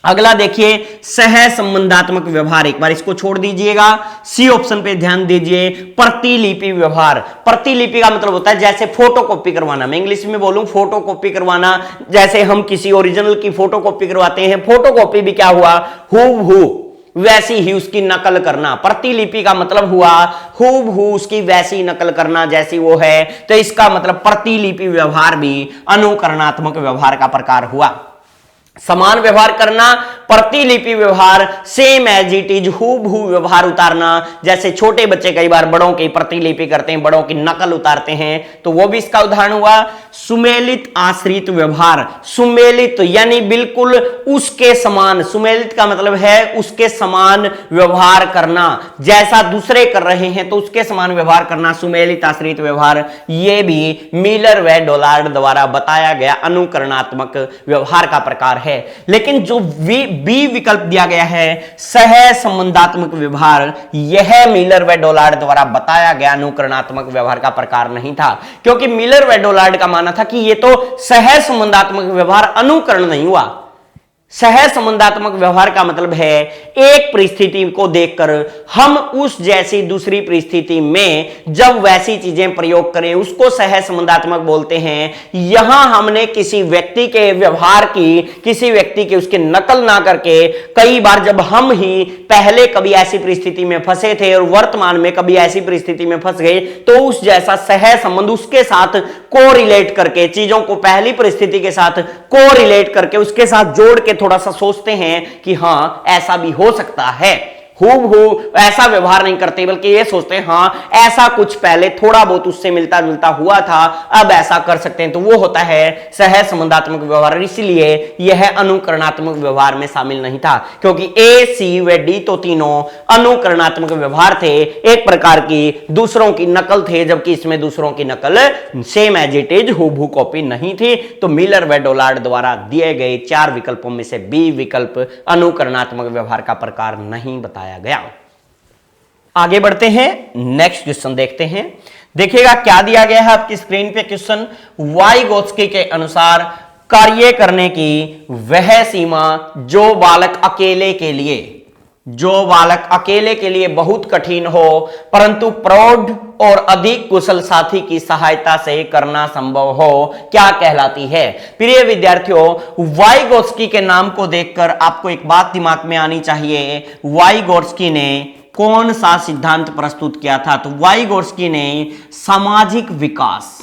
अगला देखिए सह संबंधात्मक व्यवहार। एक बार इसको छोड़ दीजिएगा, सी ऑप्शन पे ध्यान दीजिए। प्रतिलिपि व्यवहार। प्रतिलिपि का मतलब होता है जैसे फोटोकॉपी करवाना। मैं इंग्लिश में बोलूं फोटोकॉपी करवाना, जैसे हम किसी ओरिजिनल की फोटोकॉपी करवाते हैं। फोटोकॉपी भी क्या हुआ? हूबहू वैसी ही उसकी नकल करना। प्रतिलिपि का मतलब हुआ हूबहू उसकी वैसी नकल करना जैसी वो है। तो इसका मतलब प्रतिलिपि व्यवहार भी अनुकरणात्मक व्यवहार का प्रकार हुआ। समान व्यवहार करना, प्रतिलिपि व्यवहार, सेम एज इट इज हूबहू व्यवहार उतारना। जैसे छोटे बच्चे कई बार बड़ों की प्रतिलिपि करते हैं, बड़ों की नकल उतारते हैं, तो वो भी इसका उदाहरण हुआ। सुमेलित आश्रित व्यवहार। सुमेलित यानी बिल्कुल उसके समान। सुमेलित का मतलब है उसके समान व्यवहार करना, जैसा दूसरे कर रहे हैं तो उसके समान व्यवहार करना, सुमेलित आश्रित व्यवहार। ये भी मिलर व डोनाल्ड द्वारा बताया गया अनुकरणात्मक व्यवहार का प्रकार है। लेकिन जो बी विकल्प दिया गया है सह संबंधात्मक व्यवहार, यह मिलर व डोनाल्ड द्वारा बताया गया अनुकरणात्मक व्यवहार का प्रकार नहीं था। क्योंकि मिलर व डोनाल्ड का मानना था कि यह तो सह संबंधात्मक व्यवहार अनुकरण नहीं हुआ। सह संबंधात्मक व्यवहार का मतलब है एक परिस्थिति को देखकर हम उस जैसी दूसरी परिस्थिति में जब वैसी चीजें प्रयोग करें उसको सह संबंधात्मक बोलते हैं। यहां हमने किसी व्यक्ति के व्यवहार की, किसी व्यक्ति के उसके नकल ना करके, कई बार जब हम ही पहले कभी ऐसी परिस्थिति में फंसे थे और वर्तमान में कभी ऐसी परिस्थिति में फंस गए तो उस जैसा सह संबंध उसके साथ कोरिलेट करके, चीजों को पहली परिस्थिति के साथ कोरिलेट करके उसके साथ जोड़ के थोड़ा सा सोचते हैं कि हां ऐसा भी हो सकता है। हूबहू ऐसा व्यवहार नहीं करते बल्कि ये सोचते हैं हां ऐसा कुछ पहले थोड़ा बहुत उससे मिलता जुलता हुआ था, अब ऐसा कर सकते हैं, तो वो होता है सह संबंधात्मक व्यवहार। इसलिए यह अनुकरणात्मक व्यवहार में शामिल नहीं था, क्योंकि ए, सी व डी तो तीनों अनुकरणात्मक व्यवहार थे, एक प्रकार की दूसरों की नकल थे, जबकि इसमें दूसरों की नकल सेम एज इट इज हूबहू कॉपी नहीं थी। तो मिलर व डोनाल्ड द्वारा दिए गए 4 विकल्पों में से बी विकल्प अनुकरणात्मक व्यवहार का प्रकार नहीं बताया गया। आगे बढ़ते हैं, नेक्स्ट क्वेश्चन देखते हैं। देखिएगा क्या दिया गया है आपकी स्क्रीन पे क्वेश्चन। वाइगोत्स्की के अनुसार कार्य करने की वह सीमा जो बालक अकेले के लिए बहुत कठिन हो परंतु प्रौढ़ और अधिक कुशल साथी की सहायता से करना संभव हो, क्या कहलाती है? प्रिय विद्यार्थियों, वाइगोत्स्की के नाम को देखकर आपको एक बात दिमाग में आनी चाहिए। वाइगोत्स्की ने कौन सा सिद्धांत प्रस्तुत किया था? तो वाइगोत्स्की ने सामाजिक विकास,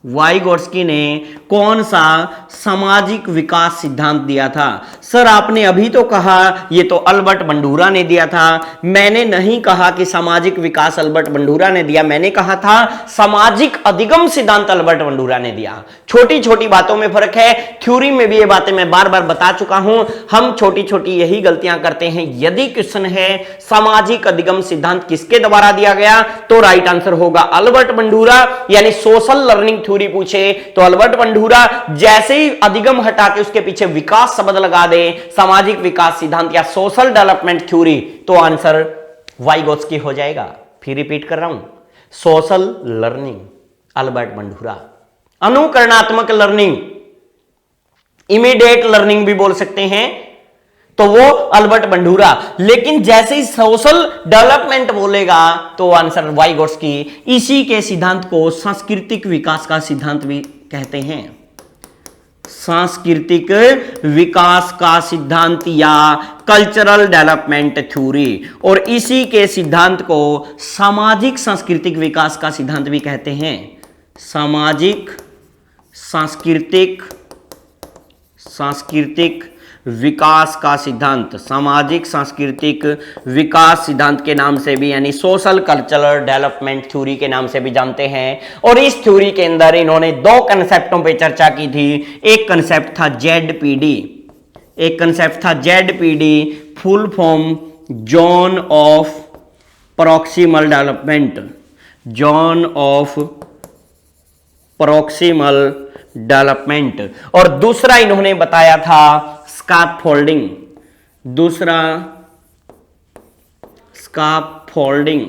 वाइगोत्स्की ने कौन सा सामाजिक विकास सिद्धांत दिया था? सर आपने अभी तो कहा ये तो अल्बर्ट बंडूरा ने दिया था। मैंने नहीं कहा कि सामाजिक विकास अल्बर्ट बंडूरा ने दिया, मैंने कहा था सामाजिक अधिगम सिद्धांत अल्बर्ट बंडूरा ने दिया। छोटी छोटी बातों में फर्क है, थ्योरी में भी ये बातें मैं बार बार बता चुका हूं। हम छोटी छोटी यही गलतियां करते हैं। यदि क्वेश्चन है सामाजिक अधिगम सिद्धांत किसके द्वारा दिया गया, तो राइट आंसर होगा अल्बर्ट बंडूरा, यानी सोशल लर्निंग थ्योरी पूछे तो अल्बर्ट बंडूरा। जैसे ही अधिगम हटा के उसके पीछे विकास शब्द लगा दे, सामाजिक विकास सिद्धांत या सोशल डेवलपमेंट थ्योरी, तो आंसर वाइगोत्स्की हो जाएगा। फिर रिपीट कर रहा हूं, सोशल लर्निंग अल्बर्ट बंडूरा, अनुकरणात्मक लर्निंग इमीडिएट लर्निंग भी बोल सकते हैं, तो वो अल्बर्ट बंडूरा। लेकिन जैसे ही सोशल डेवलपमेंट बोलेगा तो आंसर वाइगोट्स्की। इसी के सिद्धांत को सांस्कृतिक विकास का सिद्धांत भी कहते हैं, सांस्कृतिक विकास का सिद्धांत या कल्चरल डेवलपमेंट थ्योरी। और इसी के सिद्धांत को सामाजिक सांस्कृतिक विकास का सिद्धांत भी कहते हैं, सामाजिक सांस्कृतिक विकास का सिद्धांत, सामाजिक सांस्कृतिक विकास सिद्धांत के नाम से भी, यानी सोशल कल्चरल डेवलपमेंट थ्योरी के नाम से भी जानते हैं। और इस थ्योरी के अंदर इन्होंने दो कंसेप्टों पे चर्चा की थी। एक कंसेप्ट था जेडपीडी, एक कंसेप्ट था ZPD, full form zone of proximal development, zone of proximal development. और दूसरा इन्होंने बताया था स्कैफोल्डिंग, दूसरा स्कैफोल्डिंग।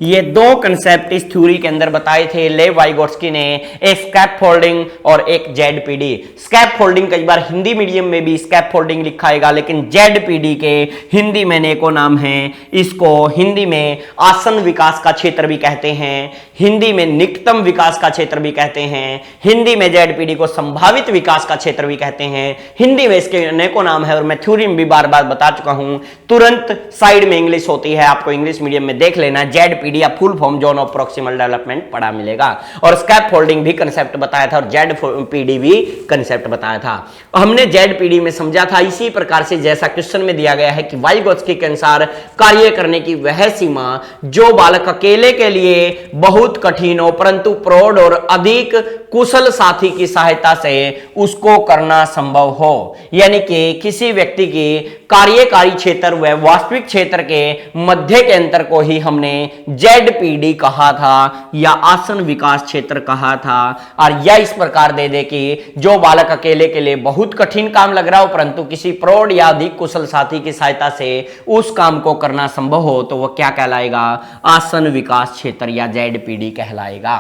ये दो कंसेप्ट इस थ्योरी के अंदर बताए थे लेव वाइगोट्स्की ने, एक स्कैफोल्डिंग और एक जेडपीडी। स्कैफोल्डिंग कई बार हिंदी मीडियम में भी स्कैफोल्डिंग लिखाएगा, लेकिन जेडपीडी के हिंदी में नेको नाम है। इसको हिंदी में आसन विकास का क्षेत्र भी कहते हैं, हिंदी में निकटतम विकास का क्षेत्र भी कहते हैं, हिंदी में जेडपीडी को संभावित विकास का क्षेत्र भी कहते हैं। हिंदी में इसके अनेकों नाम है और मैं थ्योरी में भी बार बार बता चुका हूं। तुरंत साइड में इंग्लिश होती है, आपको इंग्लिश मीडियम में देख लेना, जेडपीडी या full form zone of proximal development पढ़ा मिलेगा। और स्कैफोल्डिंग भी कंसेप्ट बताया था और जेडपीडी भी कंसेप्ट बताया था। हमने जेडपीडी में समझा था इसी प्रकार से जैसा क्वेश्चन में दिया गया है कि वाइगोट्स्की के अनुसार कार्य करने की वह सीमा जो बालक अकेले के लिए बहुत कठिन हो परंतु प्रौढ़ और अधिक कुशल साथी की सहायता से उसको करना संभव हो। यानी कि किसी व्यक्ति की कार्यकारी क्षेत्र व वास्तविक क्षेत्र के मध्य के अंतर को ही हमने जेडपीडी कहा था या आसन विकास क्षेत्र कहा था। और यह इस प्रकार दे दे कि जो बालक अकेले के लिए बहुत कठिन काम लग रहा हो परंतु किसी प्रौढ़ या अधिक कुशल साथी की सहायता से उस काम को करना संभव हो तो वह क्या कहलाएगा? आसन विकास क्षेत्र या जेडपीडी कहलाएगा।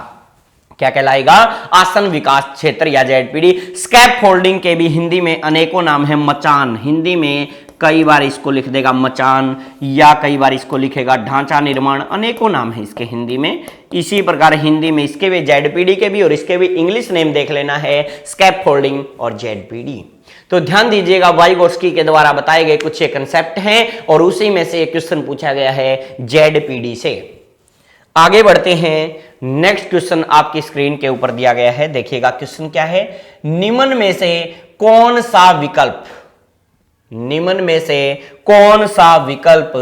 क्या कहलाएगा? आसन विकास क्षेत्र या जेडपीडी। स्कैफोल्डिंग के भी हिंदी में अनेकों नाम है। मचान, हिंदी में कई बार इसको लिख देगा मचान या कई बार इसको लिखेगा ढांचा निर्माण, अनेकों नाम है इसके हिंदी में। इसी प्रकार हिंदी में इसके भी जेडपीडी के भी और इसके भी इंग्लिश नेम देख लेना है, स्कैफोल्डिंग और जेडपीडी। तो ध्यान दीजिएगा, वाइगोट्स्की के द्वारा बताए गए कुछ कंसेप्ट हैं और उसी में से एक क्वेश्चन पूछा गया है जेडपीडी से। आगे बढ़ते हैं। नेक्स्ट क्वेश्चन आपकी स्क्रीन के ऊपर दिया गया है, देखिएगा क्वेश्चन क्या है। निम्न में से कौन सा विकल्प, निम्न में से कौन सा विकल्प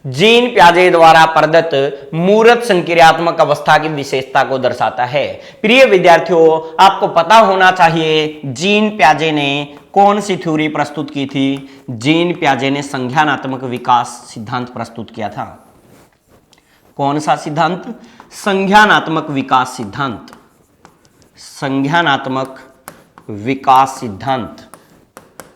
जीन प्याजे द्वारा प्रदत्त मूर्त संक्रियात्मक अवस्था की विशेषता को दर्शाता है? प्रिय विद्यार्थियों, आपको पता होना चाहिए जीन प्याजे ने कौन सी थ्योरी प्रस्तुत की थी। जीन प्याजे ने संज्ञानात्मक विकास सिद्धांत प्रस्तुत किया था। कौन सा सिद्धांत? संज्ञानात्मक विकास सिद्धांत, संज्ञानात्मक विकास सिद्धांत,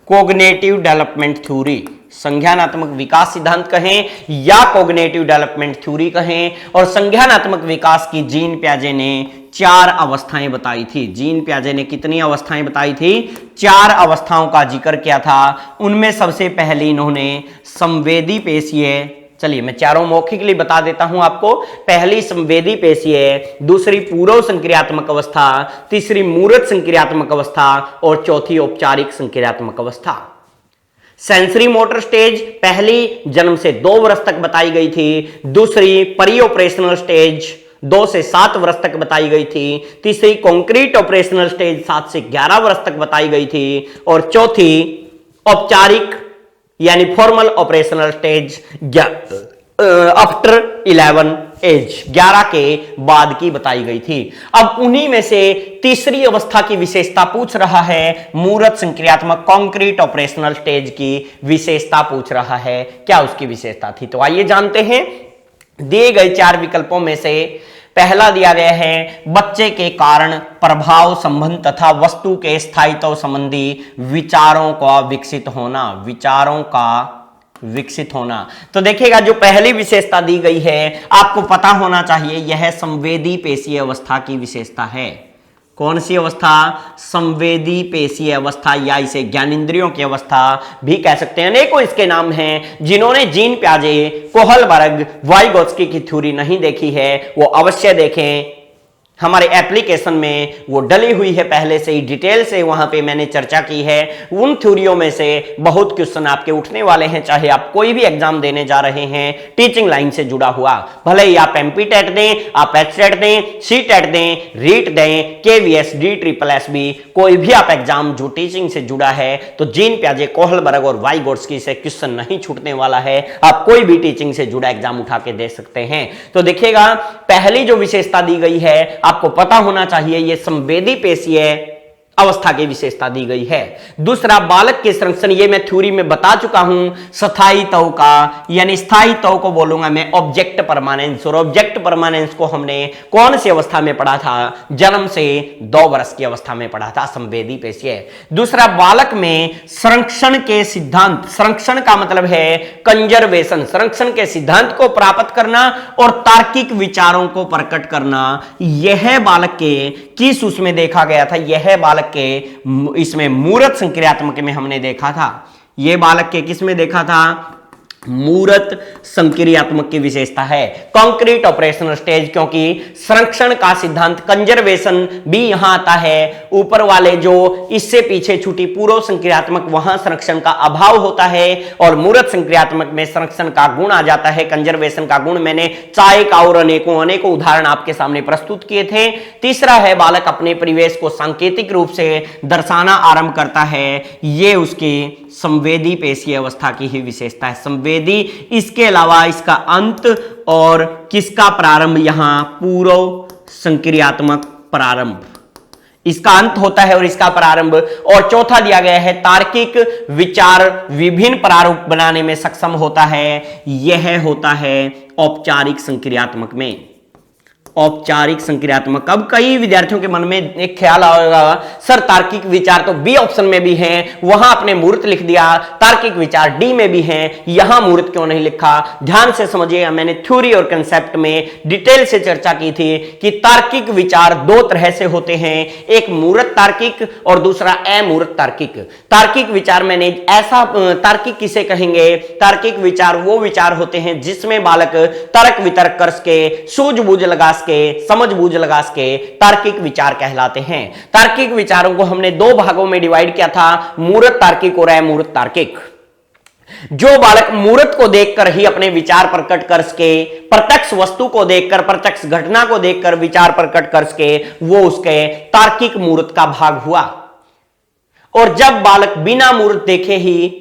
कोग्निटिव डेवलपमेंट थ्योरी। संज्ञानात्मक विकास सिद्धांत कहें या कोग्निटिव डेवलपमेंट थ्योरी कहें। और संज्ञानात्मक विकास की जीन प्याजे ने 4 अवस्थाएं बताई थी। जीन प्याजे ने कितनी अवस्थाएं बताई थी? 4 अवस्थाओं का जिक्र किया था। उनमें सबसे पहले इन्होंने संवेदी पेशीय, चलिए मैं चारों मौखिकली बता देता हूं आपको। पहली संवेदी पेशीय, दूसरी पूर्व संक्रियात्मक अवस्था, तीसरी मूर्त संक्रियात्मक अवस्था और चौथी औपचारिक संक्रियात्मक अवस्था। सेंसरी मोटर स्टेज पहली जन्म से 2 वर्ष तक बताई गई थी, दूसरी परी ऑपरेशनल स्टेज 2 से 7 वर्ष तक बताई गई थी, तीसरी कॉन्क्रीट ऑपरेशनल स्टेज 7 से 11 वर्ष तक बताई गई थी और चौथी औपचारिक यानी formal operational stage after 11 age, 11 के बाद की बताई गई थी। अब उन्हीं में से तीसरी अवस्था की विशेषता पूछ रहा है, मूर्त संक्रियात्मक कॉन्क्रीट ऑपरेशनल स्टेज की विशेषता पूछ रहा है। क्या उसकी विशेषता थी? तो आइए जानते हैं। दिए गए 4 विकल्पों में से पहला दिया गया है बच्चे के कारण प्रभाव संबंध तथा वस्तु के स्थायित्व संबंधी विचारों का विकसित होना, विचारों का विकसित होना। तो देखिएगा, जो पहली विशेषता दी गई है आपको पता होना चाहिए, यह संवेदी पेशीय अवस्था की विशेषता है। कौन सी अवस्था? संवेदी पेशीय अवस्था, या इसे ज्ञानेंद्रियों की अवस्था भी कह सकते हैं। अनेकों इसके नाम हैं। जिन्होंने जीन पियाजे, कोहलबर्ग, वाइगोत्स्की की थ्योरी नहीं देखी है वो अवश्य देखें। हमारे एप्लीकेशन में वो डली हुई है, पहले से ही डिटेल से वहां पे मैंने चर्चा की है। उन थ्योरियों में से बहुत क्वेश्चन आपके उठने वाले हैं, चाहे आप कोई भी एग्जाम देने जा रहे हैं टीचिंग लाइन से जुड़ा हुआ, भले ही आप एमपी टेट दें, आप एचटेट दें, सी टेट दें, रीट दें, केवीएस, DSSS, कोई भी आप एग्जाम जो टीचिंग से जुड़ा है, तो जीन पियाजे, कोहलबर्ग और वाइगोत्स्की से क्वेश्चन नहीं छूटने वाला है। आप कोई भी टीचिंग से जुड़ा एग्जाम उठा के दे सकते हैं। तो देखिएगा, पहली जो विशेषता दी गई है आपको पता होना चाहिए, यह संवेदी पेशीय अवस्था की विशेषता दी गई है। दूसरा, बालक के संरक्षण, ये मैं थ्योरी में बता चुका हूं। स्थायी तव का, यानी स्थायी तव को बोलूंगा मैं ऑब्जेक्ट परमानेंस, और ऑब्जेक्ट परमानेंस को हमने कौन सी अवस्था में पढ़ा था? जन्म से 2 वर्ष की अवस्था में पढ़ा था, संवेदी पेशीय। दूसरा, बालक में संरक्षण के सिद्धांत, संरक्षण का मतलब है कंजर्वेशन, संरक्षण के सिद्धांत को प्राप्त करना और तार्किक विचारों को प्रकट करना। यह बालक के किस उसमें देखा गया था? यह बालक के इसमें मूर्त संक्रियात्मक में हमने देखा था। यह बालक के किस में देखा था? मूर्त संक्रियात्मक की विशेषता है, कॉन्क्रीट ऑपरेशनल स्टेज, क्योंकि संरक्षण का सिद्धांत कंजर्वेशन भी यहां आता है। ऊपर वाले जो इससे पीछे छूटी पूर्व संक्रियात्मक, वहां संरक्षण का अभाव होता है, और मूर्त संक्रियात्मक में संरक्षण का गुण आ जाता है, कंजर्वेशन का गुण। मैंने चाय का और अनेकों उदाहरण आपके सामने प्रस्तुत किए थे। तीसरा है, बालक अपने परिवेश को सांकेतिक रूप से दर्शाना आरंभ करता है। यह उसकी संवेदी पेशीय अवस्था की ही विशेषता है, संवेदी। इसके अलावा इसका अंत और किसका प्रारंभ? यहां पूर्व संक्रियात्मक प्रारंभ, इसका अंत होता है और इसका प्रारंभ। और चौथा दिया गया है, तार्किक विचार विभिन्न प्रारूप बनाने में सक्षम होता है। यह होता है औपचारिक संक्रियात्मक में, औपचारिक संक्रियात्मक। अब कई विद्यार्थियों के मन में एक ख्याल आएगा, सर तार्किक विचार तो बी ऑप्शन में भी हैं, वहां आपने मूर्त लिख दिया, तार्किक विचार डी में भी हैं, यहां मूर्त क्यों नहीं लिखा? ध्यान से समझिए, मैंने थ्योरी और कंसेप्ट में डिटेल से चर्चा की थी कि तार्किक विचार 2 तरह से होते हैं, एक मूर्त तार्किक और दूसरा अमूर्त तार्किक। तार्किक विचार मैंने ऐसा, तार्किक किसे कहेंगे? तार्किक विचार वो विचार होते हैं जिसमें बालक तर्क वितर्क कर सके, सूझबूझ लगा के, समझबूझ लगा के, तार्किक विचार कहलाते हैं। तार्किक विचारों को हमने 2 भागों में डिवाइड किया था, मूर्त तार्किक और अमूर्त तार्किक। जो बालक मूर्त को देखकर ही अपने विचार प्रकट कर सके, प्रत्यक्ष वस्तु को देखकर, प्रत्यक्ष घटना को देखकर विचार प्रकट कर सके, वो उसके तार्किक मूर्त का भाग हुआ। और जब बालक बिना मूर्त देखे ही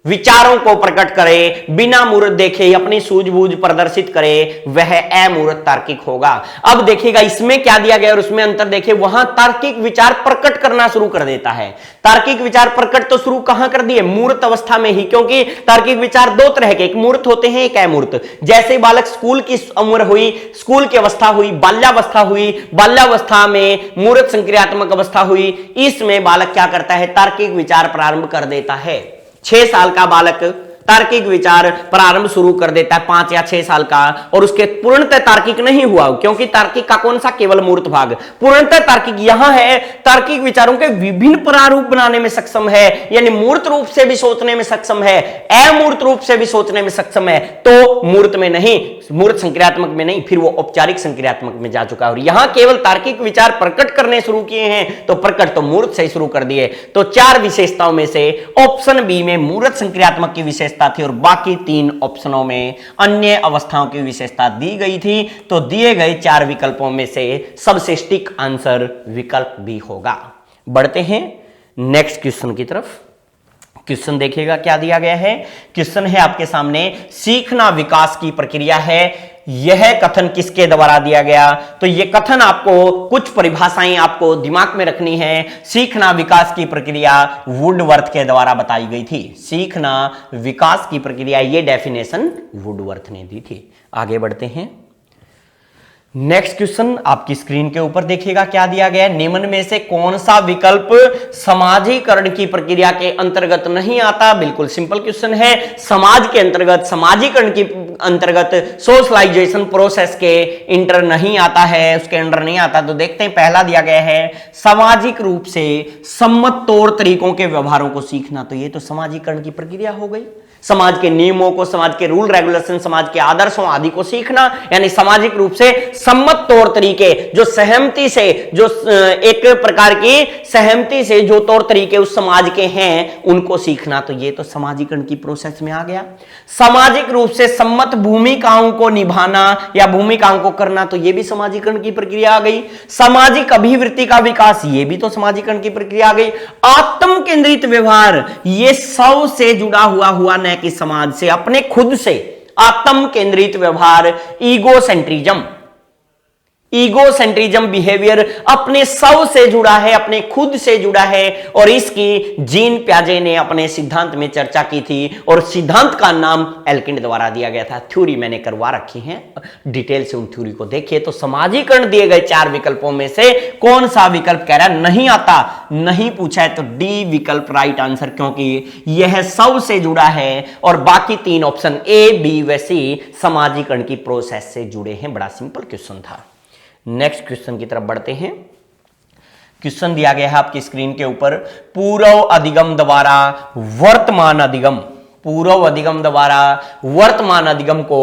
विचारों को प्रकट करे, बिना मूर्त देखे ही अपनी सूझबूझ प्रदर्शित करे, वह अमूर्त तार्किक होगा। अब देखिएगा इसमें क्या दिया गया और उसमें अंतर देखिए, वहां तार्किक विचार प्रकट करना शुरू कर देता है। तार्किक विचार प्रकट तो शुरू कहां कर दिए? मूर्त अवस्था में ही, क्योंकि तार्किक विचार 2 तरह के, एक मूर्त होते हैं, एक अमूर्त। जैसे बालक स्कूल की उम्र हुई, स्कूल की अवस्था हुई, बाल्यावस्था हुई, बाल्यावस्था में मूर्त संक्रियात्मक अवस्था हुई, इसमें बालक क्या करता है? तार्किक विचार प्रारंभ कर देता है। 6 साल का बालक तार्किक विचार प्रारंभ शुरू कर देता है, 5 या 6 साल का, और उसके पूर्णतः तार्किक नहीं हुआ, क्योंकि तार्किक का कौन सा? केवल मूर्त भाग। पूर्णतः तार्किक यहां है, तार्किक विचारों के विभिन्न प्रारूप बनाने में सक्षम है, यानी मूर्त रूप से भी सोचने में सक्षम है, अमूर्त रूप से भी सोचने में सक्षम है। तो मूर्त में नहीं, मूर्त संक्रियात्मक में नहीं, फिर वो औपचारिक संक्रियात्मक में जा चुका है। और यहां केवल तार्किक विचार प्रकट करने शुरू किए हैं, तो प्रकट तो मूर्त से ही शुरू कर दिए। तो 4 विशेषताओं में से ऑप्शन बी में मूर्त संक्रियात्मक की विशेषता थी और बाकी 3 ऑप्शनों में अन्य अवस्थाओं की विशेषता दी गई थी। तो दिए गए 4 विकल्पों में से सबसे सटीक आंसर विकल्प बी होगा। बढ़ते हैं नेक्स्ट क्वेश्चन की तरफ। क्वेश्चन देखिएगा क्या दिया गया है। क्वेश्चन है आपके सामने, सीखना विकास की प्रक्रिया है। यह कथन किसके द्वारा दिया गया? तो यह कथन आपको कुछ परिभाषाएं आपको दिमाग में रखनी है। सीखना विकास की प्रक्रिया वुडवर्थ के द्वारा बताई गई थी। सीखना विकास की प्रक्रिया, यह डेफिनेशन वुडवर्थ ने दी थी। आगे बढ़ते हैं। नेक्स्ट क्वेश्चन आपकी स्क्रीन के ऊपर देखिएगा क्या दिया गया है। निम्न में से कौन सा विकल्प समाजीकरण की प्रक्रिया के अंतर्गत नहीं आता? बिल्कुल सिंपल क्वेश्चन है। समाज के अंतर्गत, समाजीकरण की अंतर्गत सोशलाइजेशन प्रोसेस के इंटर नहीं आता है, उसके अंडर नहीं आता। तो देखते हैं, पहला दिया गया है सामाजिक रूप से सम्मत तौर तरीकों के व्यवहारों को सीखना। तो ये तो समाजीकरण की प्रक्रिया हो गई, समाज के नियमों को, समाज के रूल रेगुलेशन, समाज के आदर्शों आदि को सीखना, यानी सामाजिक रूप से सम्मत तौर तरीके, जो सहमति से, जो एक प्रकार की सहमति से जो तौर तरीके उस समाज के हैं उनको सीखना। तो ये तो समाजीकरण की प्रोसेस में आ गया। सामाजिक रूप से सम्मत भूमिकाओं को निभाना या भूमिकाओं को करना, तो ये भी समाजीकरण की प्रक्रिया आ गई। सामाजिक अभिवृत्ति का विकास, ये भी तो समाजीकरण की प्रक्रिया आ गई। आत्म केंद्रित व्यवहार, ये सब से जुड़ा हुआ न कि समाज से, अपने खुद से। आत्म केंद्रित व्यवहार, ईगोसेंट्रिज्म बिहेवियर अपने सब से जुड़ा है, अपने खुद से जुड़ा है। और इसकी जीन प्याजे ने अपने सिद्धांत में चर्चा की थी और सिद्धांत का नाम एल्किन द्वारा दिया गया था। थ्योरी मैंने करवा रखी है, डिटेल से उन थ्योरी को देखिए। तो समाजीकरण दिए गए 4 विकल्पों में से कौन सा विकल्प कह रहा है नहीं आता, नहीं पूछा है, तो डी विकल्प राइट आंसर, क्योंकि यह सब से जुड़ा है और बाकी 3 ऑप्शन ए, बी व सी समाजीकरण की प्रोसेस से जुड़े हैं। बड़ा सिंपल क्वेश्चन था। नेक्स्ट क्वेश्चन की तरफ बढ़ते हैं। क्वेश्चन दिया गया है आपकी स्क्रीन के ऊपर, पूर्व अधिगम द्वारा वर्तमान अधिगम, पूर्व अधिगम द्वारा वर्तमान अधिगम को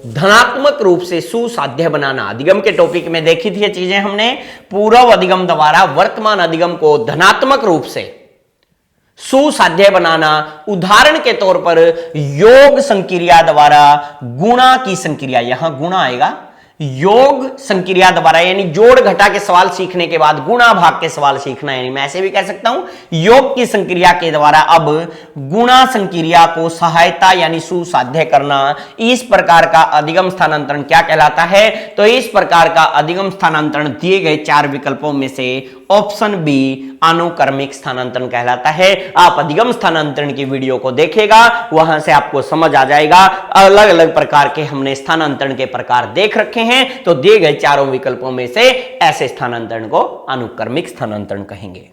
धनात्मक रूप से सुसाध्य बनाना। अधिगम के टॉपिक में देखी थी ये चीजें हमने। पूर्व अधिगम द्वारा वर्तमान अधिगम को धनात्मक रूप से सुसाध्य बनाना, उदाहरण के तौर पर योग संक्रिया द्वारा गुणा की संक्रिया, यहां गुणा आएगा, योग संक्रिया द्वारा, यानी जोड़ घटा के सवाल सीखने के बाद गुणा भाग के सवाल सीखना, यानी मैं ऐसे भी कह सकता हूं योग की संक्रिया के द्वारा अब गुणा संक्रिया को सहायता यानी सुसाध्य करना। इस प्रकार का अधिगम स्थानांतरण क्या कहलाता है? तो इस प्रकार का अधिगम स्थानांतरण दिए गए 4 विकल्पों में से ऑप्शन बी अनुक्रमिक स्थानांतरण कहलाता है। आप अधिगम स्थानांतरण की वीडियो को देखिएगा, वहां से आपको समझ आ जाएगा। अलग अलग प्रकार के हमने स्थानांतरण के प्रकार देख रखे हैं, तो दिए गए 4 विकल्पों में से ऐसे स्थानांतरण को अनुक्रमिक स्थानांतरण कहेंगे।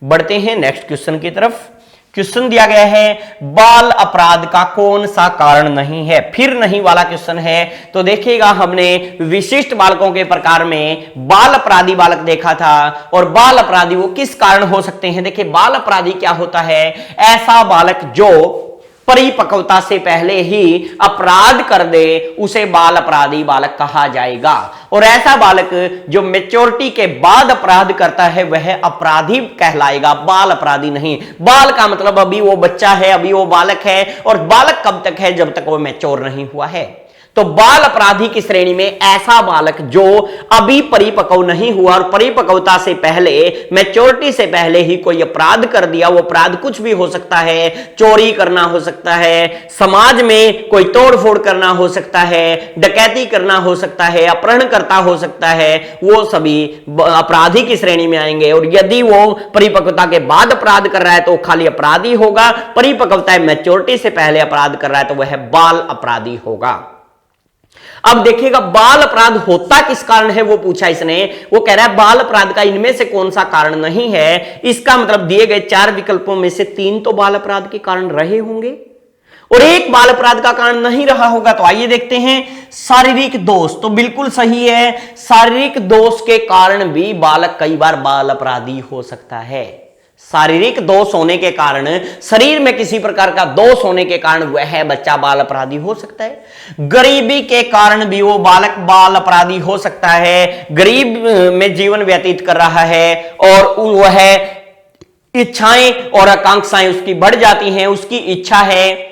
बढ़ते हैं नेक्स्ट क्वेश्चन की तरफ। क्वेश्चन दिया गया है, बाल अपराध का कौन सा कारण नहीं है? फिर नहीं वाला क्वेश्चन है। तो देखिएगा, हमने विशिष्ट बालकों के प्रकार में बाल अपराधी बालक देखा था, और बाल अपराधी वो किस कारण हो सकते हैं? देखिए, बाल अपराधी क्या होता है? ऐसा बालक जो परिपक्वता से पहले ही अपराध कर दे, उसे बाल अपराधी बालक कहा जाएगा। और ऐसा बालक जो मेच्योरिटी के बाद अपराध करता है वह अपराधी कहलाएगा, बाल अपराधी नहीं। बाल का मतलब अभी वो बच्चा है, अभी वो बालक है, और बालक कब तक है? जब तक वो मैच्योर नहीं हुआ है। तो बाल अपराधी की श्रेणी में ऐसा बालक जो अभी परिपक्व नहीं हुआ और परिपक्वता से पहले, मैच्योरिटी से पहले ही कोई अपराध कर दिया। वो अपराध कुछ भी हो सकता है, चोरी करना हो सकता है, समाज में कोई तोड़फोड़ करना हो सकता है, डकैती करना हो सकता है, अपहरणकर्ता हो सकता है, वो सभी अपराधी की श्रेणी में आएंगे। और यदि वो परिपक्वता के बाद अपराध कर रहा है तो खाली अपराधी होगा, परिपक्वता मैच्योरिटी से पहले अपराध कर रहा है तो वह बाल अपराधी होगा। अब देखिएगा, बाल अपराध होता किस कारण है वो पूछा इसने। वो कह रहा है बाल अपराध का इनमें से कौन सा कारण नहीं है। इसका मतलब दिए गए 4 विकल्पों में से 3 तो बाल अपराध के कारण रहे होंगे और 1 बाल अपराध का कारण नहीं रहा होगा। तो आइए देखते हैं, शारीरिक दोष तो बिल्कुल सही है। शारीरिक दोष के कारण भी बालक कई बार बाल अपराधी हो सकता है। शारीरिक दोष होने के कारण, शरीर में किसी प्रकार का दोष होने के कारण वह बच्चा बाल अपराधी हो सकता है। गरीबी के कारण भी वो बालक बाल अपराधी हो सकता है। गरीब में जीवन व्यतीत कर रहा है और वह इच्छाएं और आकांक्षाएं उसकी बढ़ जाती हैं। उसकी इच्छा है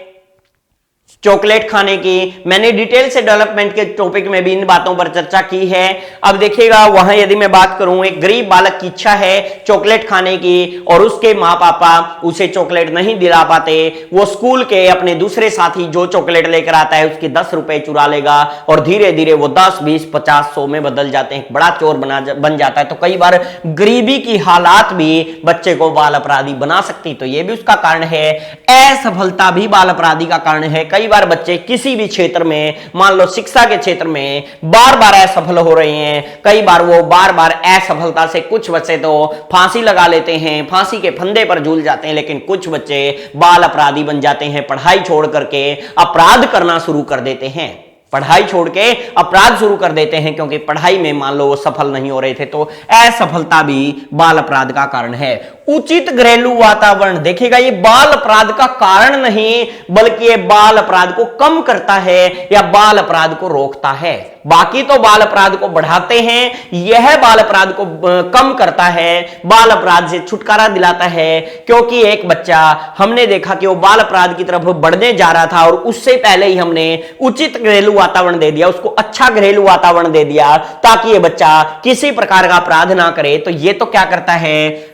चॉकलेट खाने की। मैंने डिटेल से डेवलपमेंट के टॉपिक में भी इन बातों पर चर्चा की है। अब देखिएगा, वहां यदि मैं बात करूं, एक गरीब बालक की इच्छा है चॉकलेट खाने की और उसके माँ पापा उसे चॉकलेट नहीं दिला पाते। वो स्कूल के अपने दूसरे साथी जो चॉकलेट लेकर आता है उसके 10 रुपए चुरा लेगा और धीरे धीरे वो 10, 20, 50, 100 में बदल जाते हैं, बड़ा चोर बन जाता है। तो कई बार गरीबी की हालात भी बच्चे को बाल अपराधी बना सकती, तो ये भी उसका कारण है। असफलता भी बाल अपराधी का कारण है। कई बार बच्चे किसी भी क्षेत्र में, मान लो शिक्षा के क्षेत्र में बार बार असफल हो रहे हैं, कई बार वो बार बार असफलता से कुछ बच्चे तो फांसी लगा लेते हैं, फांसी के फंदे पर झूल जाते हैं, लेकिन कुछ बच्चे बाल अपराधी बन जाते हैं, पढ़ाई छोड़ करके अपराध करना शुरू कर देते हैं, पढ़ाई छोड़ के अपराध शुरू कर देते हैं, क्योंकि पढ़ाई में मान लो वो सफल नहीं हो रहे थे, तो असफलता भी बाल अपराध का कारण है। उचित घरेलू वातावरण, देखिएगा ये बाल अपराध का कारण नहीं, बल्कि ये बाल अपराध को कम करता है या बाल अपराध को रोकता है। बाकी तो बाल अपराध को बढ़ाते हैं, यह बाल अपराध को कम करता है, बाल अपराध से छुटकारा दिलाता है। क्योंकि एक बच्चा हमने देखा कि वो बाल अपराध की तरफ बढ़ने जा रहा था और उससे पहले ही हमने उचित घरेलू वातावरण दे दिया, उसको अच्छा घरेलू वातावरण दे दिया ताकि ये बच्चा किसी प्रकार का अपराध ना करे। तो ये तो क्या करता है,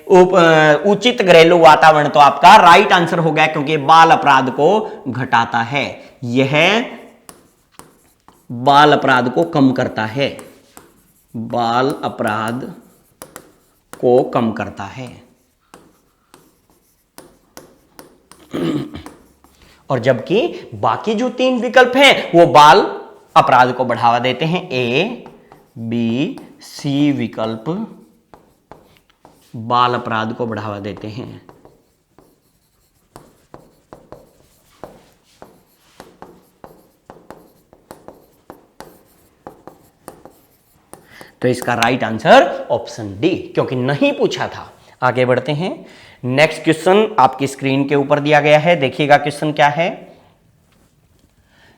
उचित घरेलू वातावरण तो आपका राइट आंसर हो गया, क्योंकि बाल अपराध को घटाता है, यह बाल अपराध को कम करता है, बाल अपराध को कम करता है। और जबकि बाकी जो 3 विकल्प हैं वो बाल अपराध को बढ़ावा देते हैं। ए, बी, सी विकल्प बाल अपराध को बढ़ावा देते हैं। तो इसका राइट आंसर ऑप्शन डी, क्योंकि नहीं पूछा था। आगे बढ़ते हैं, नेक्स्ट क्वेश्चन आपकी स्क्रीन के ऊपर दिया गया है, देखिएगा क्वेश्चन क्या है।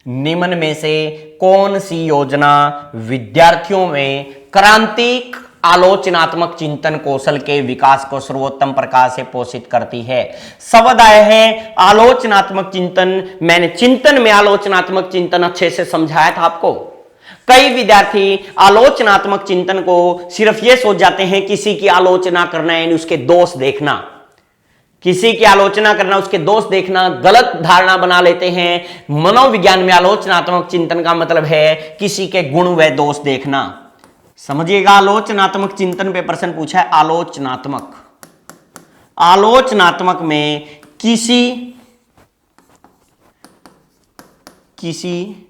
निम्न में से कौन सी योजना विद्यार्थियों में क्रांतिक आलोचनात्मक चिंतन कौशल के विकास को सर्वोत्तम प्रकार से पोषित करती है? शब्द आए हैं आलोचनात्मक चिंतन, मैंने चिंतन में आलोचनात्मक चिंतन अच्छे से समझाया था आपको। कई विद्यार्थी आलोचनात्मक चिंतन को सिर्फ यह सोच जाते हैं किसी की आलोचना करना यानी उसके दोष देखना, किसी की आलोचना करना उसके दोष देखना, गलत धारणा बना लेते हैं। मनोविज्ञान में आलोचनात्मक चिंतन का मतलब है किसी के गुण व दोष देखना। समझिएगा, आलोचनात्मक चिंतन पे प्रश्न पूछा है। आलोचनात्मक में किसी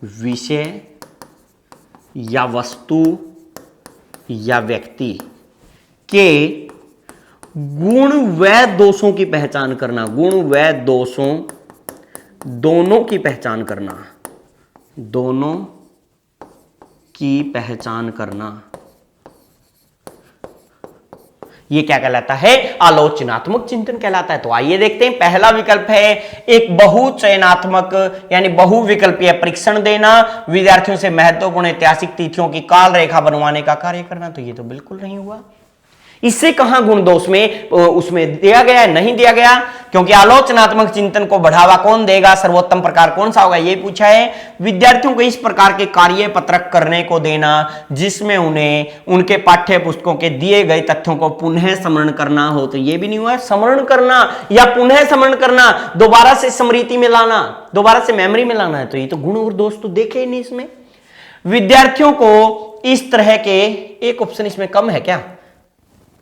विषय या वस्तु या व्यक्ति के गुण व दोषों की पहचान करना, गुण व दोषों दोनों की पहचान करना, दोनों की पहचान करना, ये क्या कहलाता है? आलोचनात्मक चिंतन कहलाता है। तो आइए देखते हैं, पहला विकल्प है एक बहुचयनात्मक यानी बहुविकल्पीय परीक्षण देना, विद्यार्थियों से महत्वपूर्ण ऐतिहासिक तिथियों की काल रेखा बनवाने का कार्य करना। तो ये तो बिल्कुल नहीं हुआ। इससे कहां गुण दोष में उसमें दिया गया है? नहीं दिया गया, क्योंकि आलोचनात्मक चिंतन को बढ़ावा कौन देगा, सर्वोत्तम प्रकार कौन सा होगा, ये पूछा है। विद्यार्थियों को इस प्रकार के कार्य पत्रक करने को देना जिसमें उन्हें उनके पाठ्य पुस्तकों के दिए गए तथ्यों को पुनः स्मरण करना हो। तो ये भी नहीं हुआ। स्मरण करना या पुनः स्मरण करना, दोबारा से स्मृति में लाना, दोबारा से मेमोरी में लाना है। तो ये तो गुण और दोष तो देखे ही नहीं इसमें। विद्यार्थियों को इस तरह के, एक ऑप्शन इसमें कम है क्या?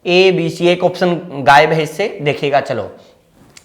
ए, बी, सी, एक ऑप्शन गायब है इससे, देखिएगा। चलो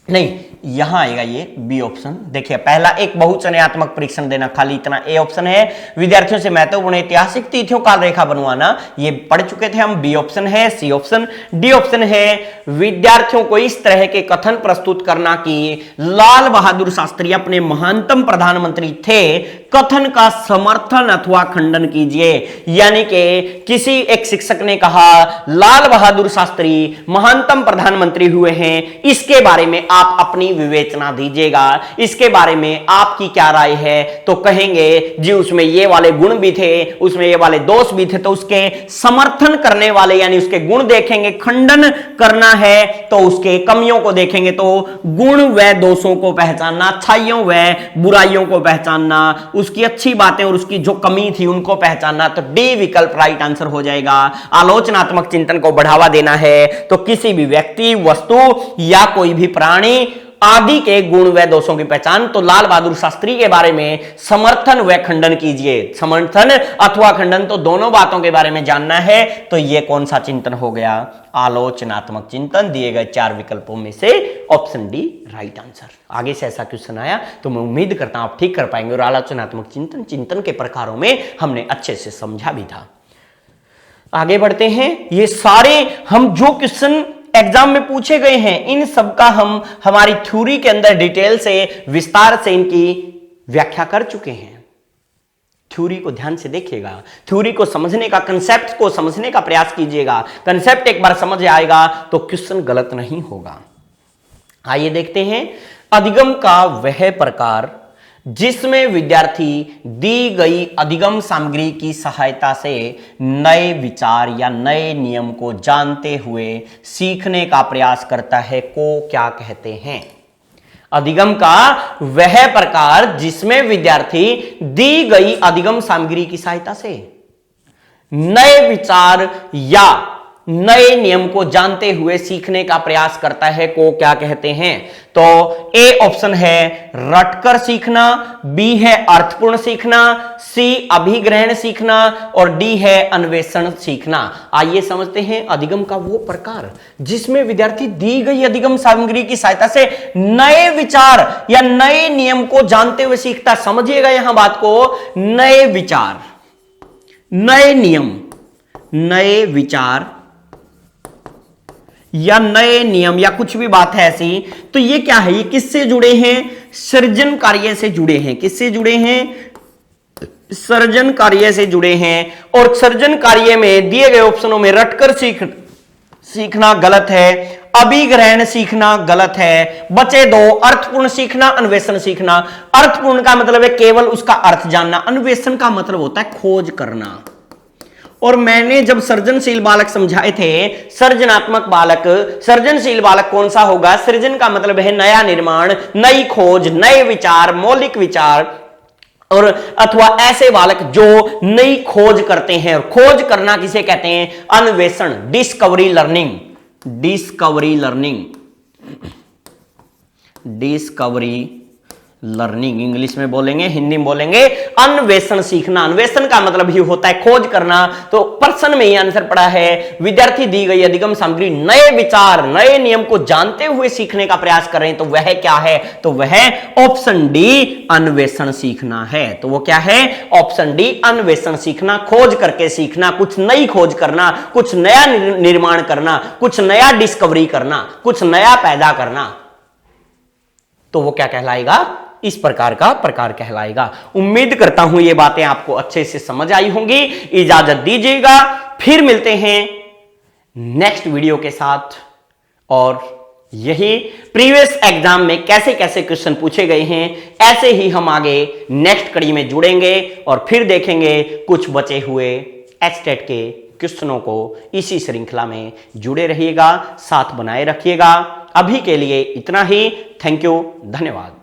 नहीं, यहां आएगा ये बी ऑप्शन। देखिए, पहला एक बहुचयनात्मक परीक्षण देना, खाली इतना ए ऑप्शन है। विद्यार्थियों से महत्वपूर्ण ऐतिहासिक तिथियों काल रेखा बनवाना, ये पढ़ चुके थे हम, बी ऑप्शन है। सी ऑप्शन, डी ऑप्शन है विद्यार्थियों को इस तरह के कथन प्रस्तुत करना कि लाल बहादुर शास्त्री अपने महानतम प्रधानमंत्री थे, कथन का समर्थन अथवा खंडन कीजिए। यानी कि किसी एक शिक्षक ने कहा लाल बहादुर शास्त्री महानतम प्रधानमंत्री हुए हैं, इसके बारे में आप अपनी विवेचना दीजिएगा, इसके बारे में आपकी क्या राय है? तो कहेंगे जी उसमें ये वाले गुण भी थे, उसमें ये वाले दोष भी थे, तो उसके समर्थन करने वाले यानी उसके गुण देखेंगे। खंडन करना है तो उसके कमियों को देखेंगे। तो गुण व दोषों को पहचानना, अच्छाइयों व बुराइयों को पहचानना, उसकी अच्छी बातें और उसकी जो कमी थी उनको पहचानना। तो डी विकल्प राइट आंसर हो जाएगा। आलोचनात्मक चिंतन को बढ़ावा देना है तो किसी भी व्यक्ति, वस्तु या कोई भी प्राणी आदि के गुण व दोषों की पहचान। तो लाल बहादुर शास्त्री के बारे में समर्थन व खंडन कीजिए, समर्थन अथवा खंडन, तो दोनों बातों के बारे में जानना है। तो ये कौन सा चिंतन हो गया? आलोचनात्मक चिंतन। दिए गए 4 विकल्पों में से ऑप्शन डी राइट आंसर। आगे से ऐसा क्वेश्चन आया तो मैं उम्मीद करता हूं आप ठीक कर पाएंगे। और आलोचनात्मक चिंतन, चिंतन के प्रकारों में हमने अच्छे से समझा भी था। आगे बढ़ते हैं। ये सारे हम जो क्वेश्चन एग्जाम में पूछे गए हैं, इन सब का हम हमारी थ्योरी के अंदर डिटेल से, विस्तार से इनकी व्याख्या कर चुके हैं। थ्योरी को ध्यान से देखिएगा, थ्योरी को समझने का, कंसेप्ट को समझने का प्रयास कीजिएगा। कंसेप्ट एक बार समझ आएगा तो क्वेश्चन गलत नहीं होगा। आइए देखते हैं। अधिगम का वह प्रकार जिसमें विद्यार्थी दी गई अधिगम सामग्री की सहायता से नए विचार या नए नियम को जानते हुए सीखने का प्रयास करता है को क्या कहते हैं? अधिगम का वह प्रकार जिसमें विद्यार्थी दी गई अधिगम सामग्री की सहायता से नए विचार या नए नियम को जानते हुए सीखने का प्रयास करता है को क्या कहते हैं? तो ए ऑप्शन है रटकर सीखना, बी है अर्थपूर्ण सीखना, सी अभिग्रहण सीखना और डी है अन्वेषण सीखना। आइए समझते हैं अधिगम का वो प्रकार जिसमें विद्यार्थी दी गई अधिगम सामग्री की सहायता से नए विचार या नए नियम को जानते हुए सीखता। समझिएगा यहां बात को, नए विचार, नए नियम, नए विचार या नए नियम या कुछ भी बात है ऐसी, तो ये क्या है? ये किससे जुड़े हैं? सृजन कार्य से जुड़े हैं। किससे जुड़े हैं? सृजन कार्य से जुड़े हैं। और सृजन कार्य में दिए गए ऑप्शनों में रटकर सीखना गलत है, अभिग्रहण सीखना गलत है, बचे 2 अर्थपूर्ण सीखना, अन्वेषण सीखना। अर्थपूर्ण का मतलब है केवल उसका अर्थ जानना, अन्वेषण का मतलब होता है खोज करना। और मैंने जब सृजनशील बालक समझाए थे, सृजनात्मक बालक, सृजनशील बालक कौन सा होगा? सृजन का मतलब है नया निर्माण, नई खोज, नए विचार, मौलिक विचार, और अथवा ऐसे बालक जो नई खोज करते हैं। और खोज करना किसे कहते हैं? अन्वेषण, discovery learning, discovery learning, discovery learning English में बोलेंगे, हिंदी में बोलेंगे अन्वेषण सीखना। अन्वेषण का मतलब ही होता है खोज करना। तो प्रश्न में ही आंसर पड़ा है, विद्यार्थी दी गई अधिगम सामग्री नए विचार, नए नियम को जानते हुए सीखने का प्रयास कर रहे हैं। तो वह क्या है? तो वह ऑप्शन डी अन्वेषण सीखना है। तो वो क्या है? ऑप्शन डी अन्वेषण सीखना, खोज करके सीखना, कुछ नई खोज करना, कुछ नया निर्माण करना, कुछ नया डिस्कवरी करना, कुछ नया पैदा करना। तो वो क्या कहलाएगा? इस प्रकार का प्रकार कहलाएगा। उम्मीद करता हूं ये बातें आपको अच्छे से समझ आई होंगी। इजाजत दीजिएगा, फिर मिलते हैं नेक्स्ट वीडियो के साथ। और यही प्रीवियस एग्जाम में कैसे कैसे क्वेश्चन पूछे गए हैं, ऐसे ही हम आगे नेक्स्ट कड़ी में जुड़ेंगे और फिर देखेंगे कुछ बचे हुए एचटेट के क्वेश्चनों को। इसी श्रृंखला में जुड़े रहिएगा, साथ बनाए रखिएगा। अभी के लिए इतना ही। थैंक यू, धन्यवाद।